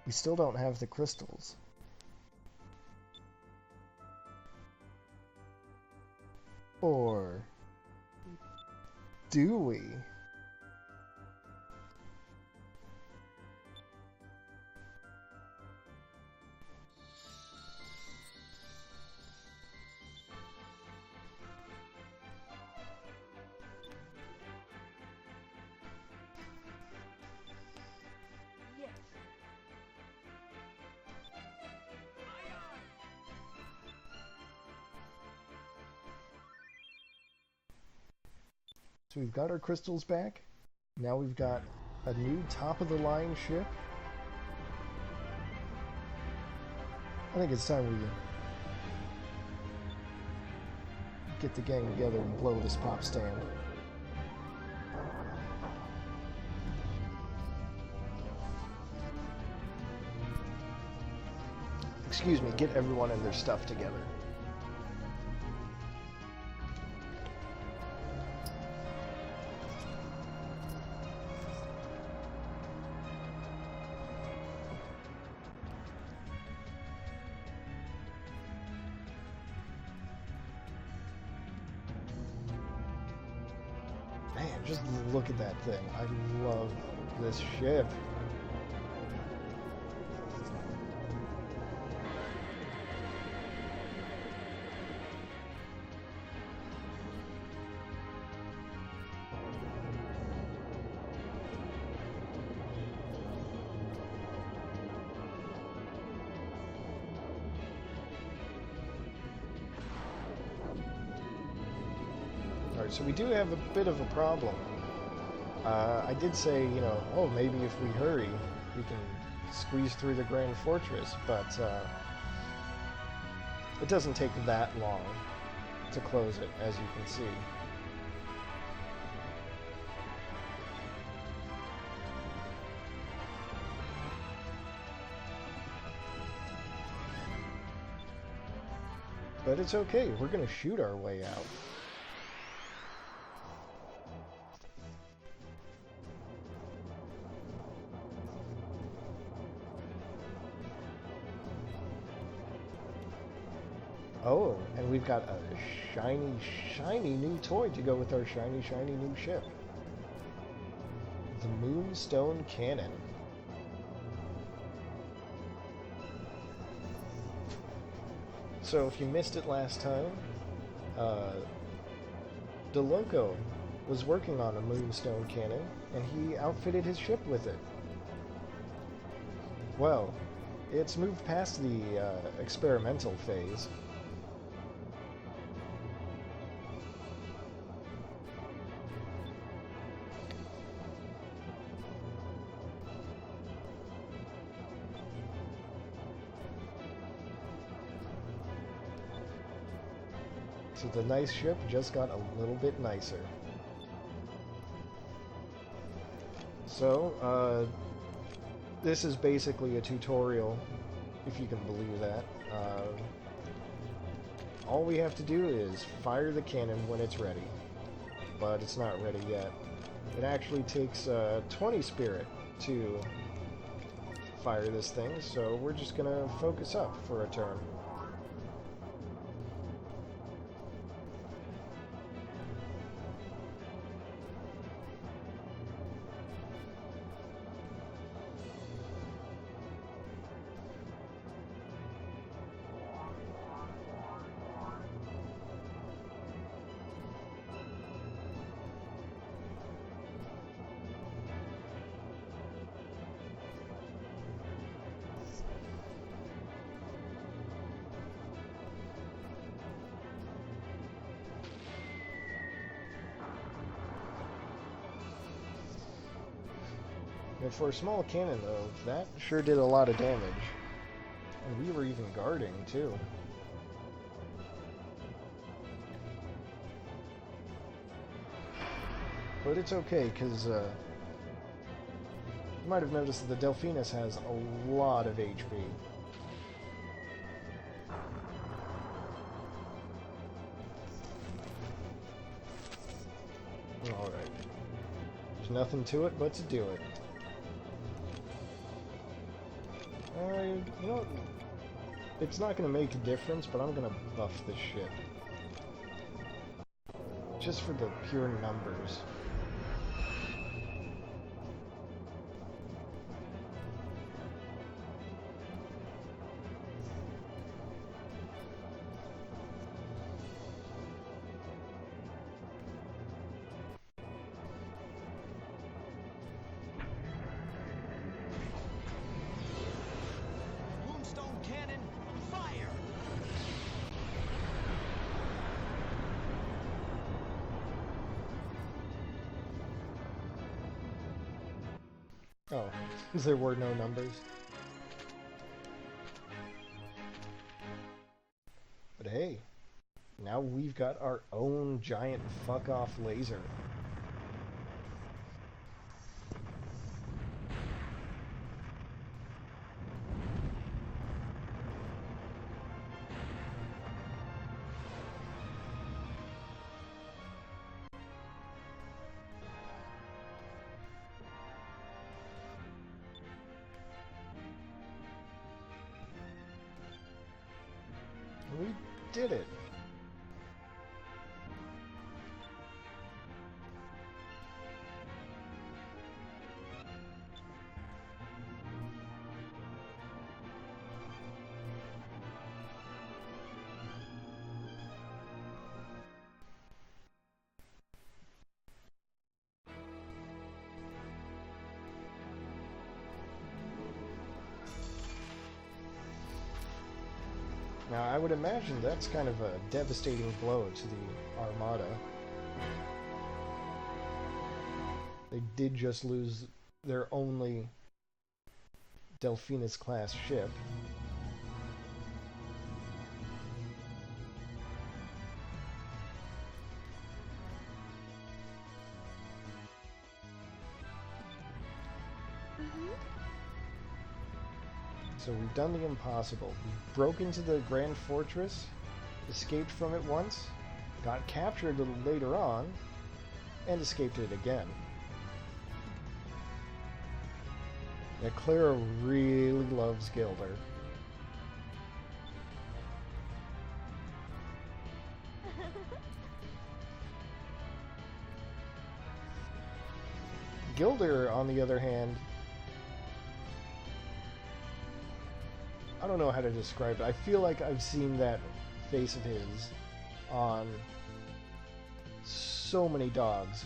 We still don't have the crystals. Or do we? Yes. So we've got our crystals back. Now we've got a new top-of-the-line ship. I think it's time we get the gang together and blow this pop stand. Excuse me, get everyone and their stuff together. Man, just look at that thing. I love this ship. start. So we do have a bit of a problem. I did say, you know, oh, maybe if we hurry, we can squeeze through the Grand Fortress, but it doesn't take that long to close it, as you can see. But it's okay, we're gonna shoot our way out. Oh, and we've got a shiny, shiny new toy to go with our shiny, shiny new ship. The Moonstone Cannon. So if you missed it last time, DeLoco was working on a Moonstone Cannon, and he outfitted his ship with it. Well, it's moved past the experimental phase. So the nice ship just got a little bit nicer. So, this is basically a tutorial, if you can believe that. All we have to do is fire the cannon when it's ready, but it's not ready yet. It actually takes 20 spirit to fire this thing, so we're just gonna focus up for a turn. And for a small cannon, though, that sure did a lot of damage. And we were even guarding, too. But it's okay, because you might have noticed that the Delphinus has a lot of HP. Alright. There's nothing to it but to do it. You know, it's not going to make a difference, but I'm going to buff this ship. Just for the pure numbers. Oh, because there were no numbers. But hey, now we've got our own giant fuck-off laser. We did it. Now, I would imagine that's kind of a devastating blow to the Armada. They did just lose their only Delphinus-class ship. So we've done the impossible. We broke into the Grand Fortress, escaped from it once, got captured a little later on, and escaped it again. Yeah, Clara really loves Gilder. Gilder, on the other hand, I don't know how to describe it. I feel like I've seen that face of his on so many dogs.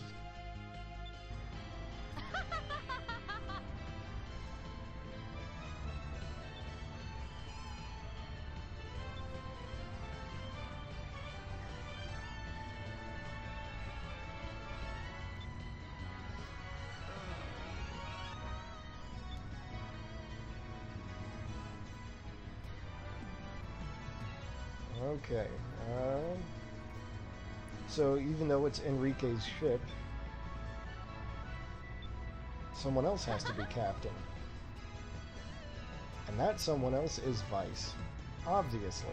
Okay, so even though it's Enrique's ship, someone else has to be captain. And that someone else is Vice, obviously.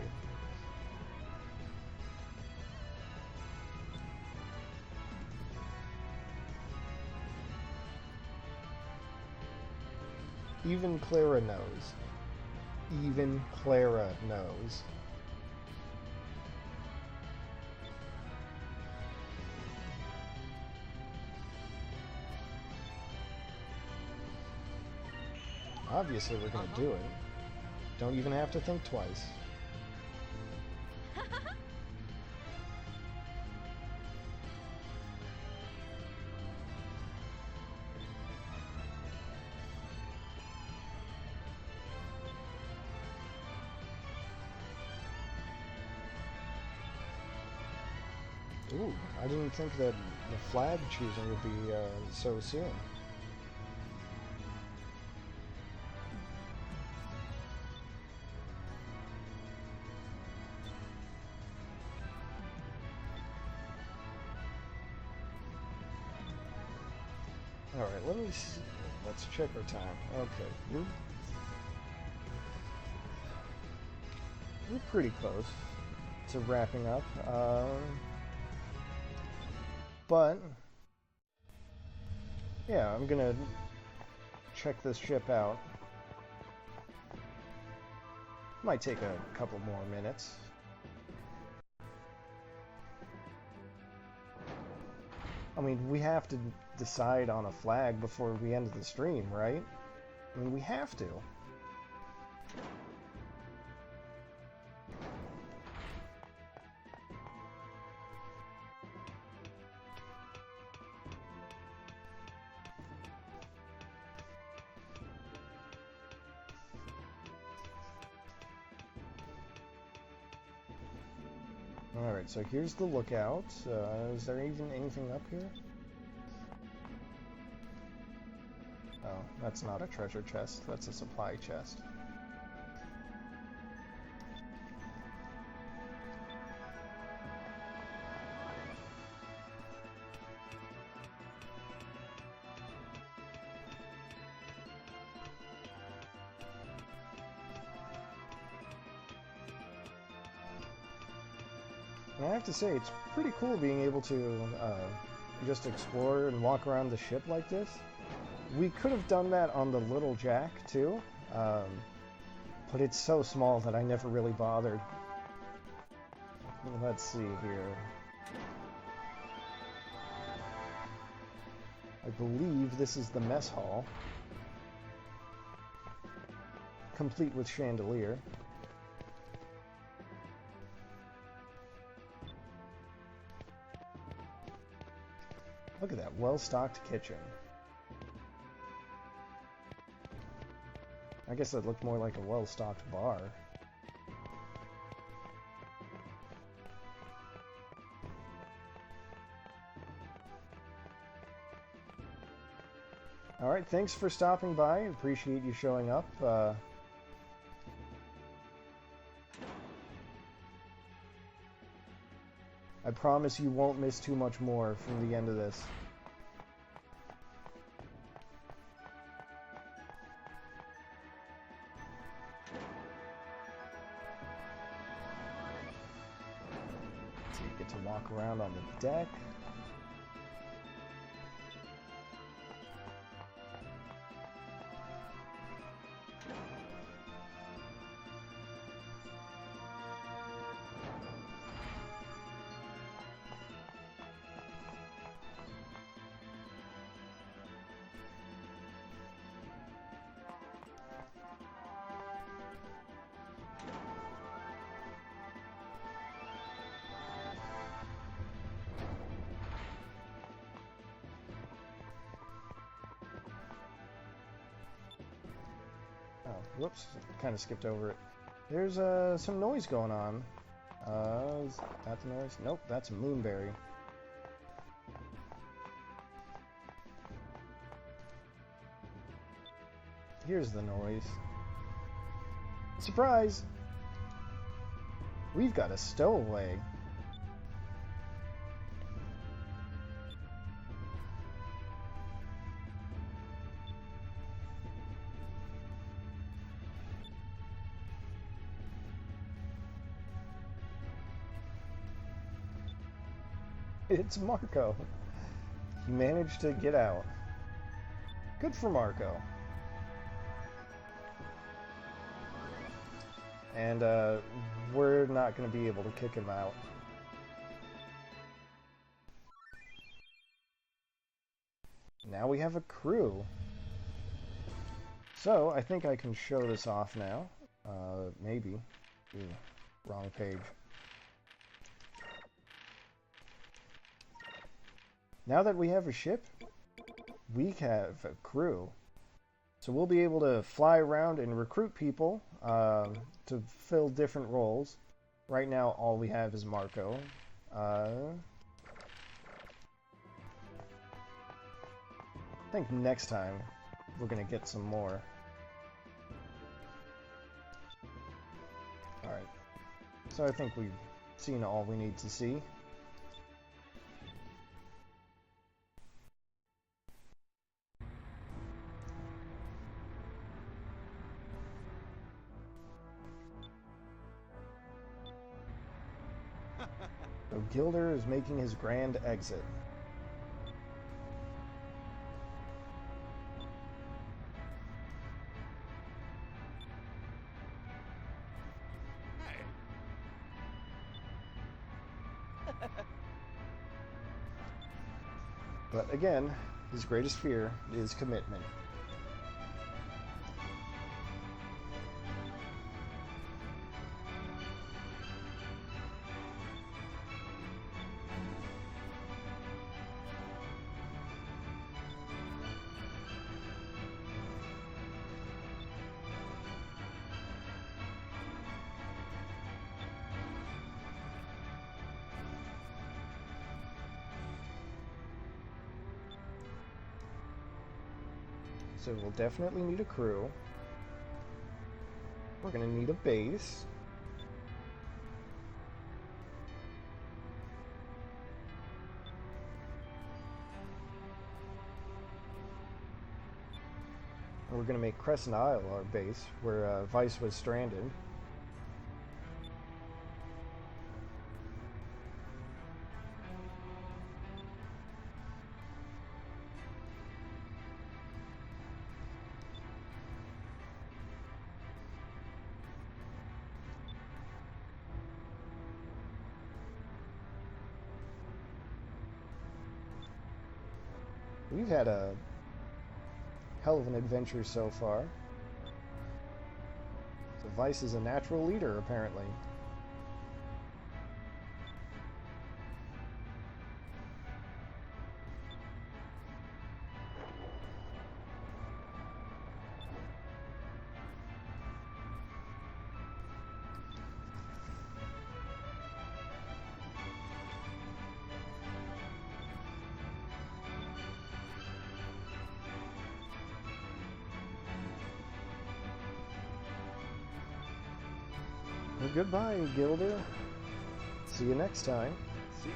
Even Clara knows. Even Clara knows. Obviously we're gonna do it. Don't even have to think twice. Ooh, I didn't think that the flag choosing would be so soon. Alright, let me see. Let's check our time. Okay, we're pretty close to wrapping up. But yeah, I'm gonna check this ship out. Might take a couple more minutes. I mean, we have to decide on a flag before we end the stream, right? I mean, we have to. Alright, so here's the lookout. Is there even anything up here? Oh, that's not a treasure chest, that's a supply chest. And I have to say, it's pretty cool being able to just explore and walk around the ship like this. We could have done that on the Little Jack, too, but it's so small that I never really bothered. Let's see here. I believe this is the mess hall, complete with chandelier. Look at that well-stocked kitchen. I guess that looked more like a well-stocked bar. Alright, thanks for stopping by. Appreciate you showing up. I promise you won't miss too much more from the end of this. So you get to walk around on the deck. Oh, whoops, kind of skipped over it. There's some noise going on. Is that the noise? Nope, that's a moonberry. Here's the noise. Surprise! We've got a stowaway. It's Marco. He managed to get out. Good for Marco. And we're not going to be able to kick him out. Now we have a crew. So, I think I can show this off now. Maybe. Ooh, wrong page. Now that we have a ship, we have a crew. So we'll be able to fly around and recruit people to fill different roles. Right now, all we have is Marco. I think next time we're going to get some more. Alright. So I think we've seen all we need to see. So Gilder is making his grand exit. But again, his greatest fear is commitment. So we'll definitely need a crew. We're going to need a base. And we're going to make Crescent Isle our base, where Vice was stranded. We've had a hell of an adventure so far. So Vice is a natural leader, apparently. Well, goodbye, Gilder. See you next time. See ya.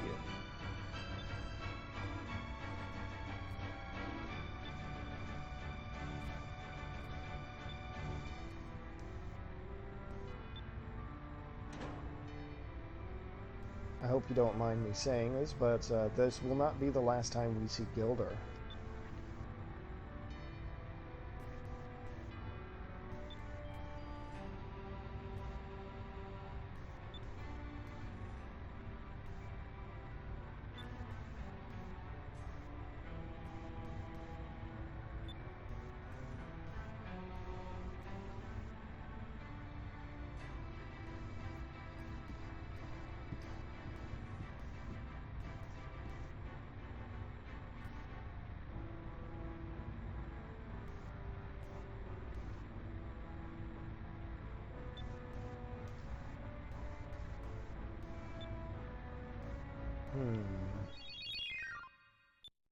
I hope you don't mind me saying this, but this will not be the last time we see Gilder.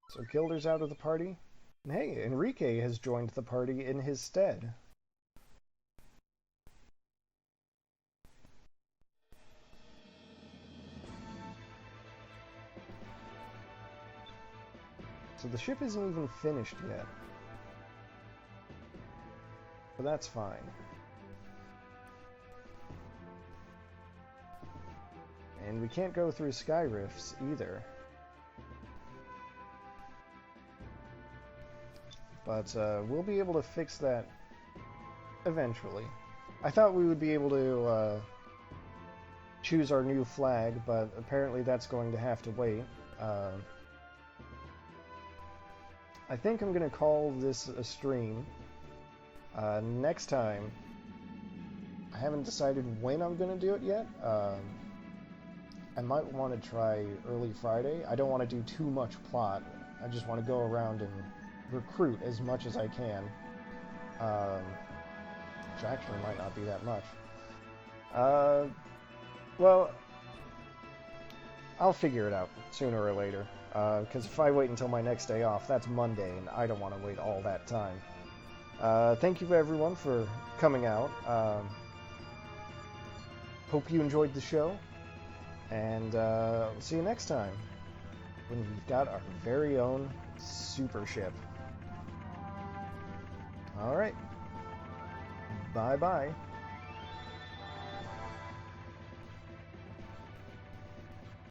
So Gilder's out of the party? And hey, Enrique has joined the party in his stead. So the ship isn't even finished yet. But that's fine. And we can't go through sky rifts either. But we'll be able to fix that eventually. I thought we would be able to choose our new flag, but apparently that's going to have to wait. I think I'm going to call this a stream. Next time, I haven't decided when I'm going to do it yet. I might want to try early Friday. I don't want to do too much plot. I just want to go around and recruit as much as I can. Which actually might not be that much. Well, I'll figure it out sooner or later. Because if I wait until my next day off, that's Monday, and I don't want to wait all that time. Thank you everyone for coming out. Hope you enjoyed the show. And see you next time when we've got our very own super ship. Alright. Bye-bye.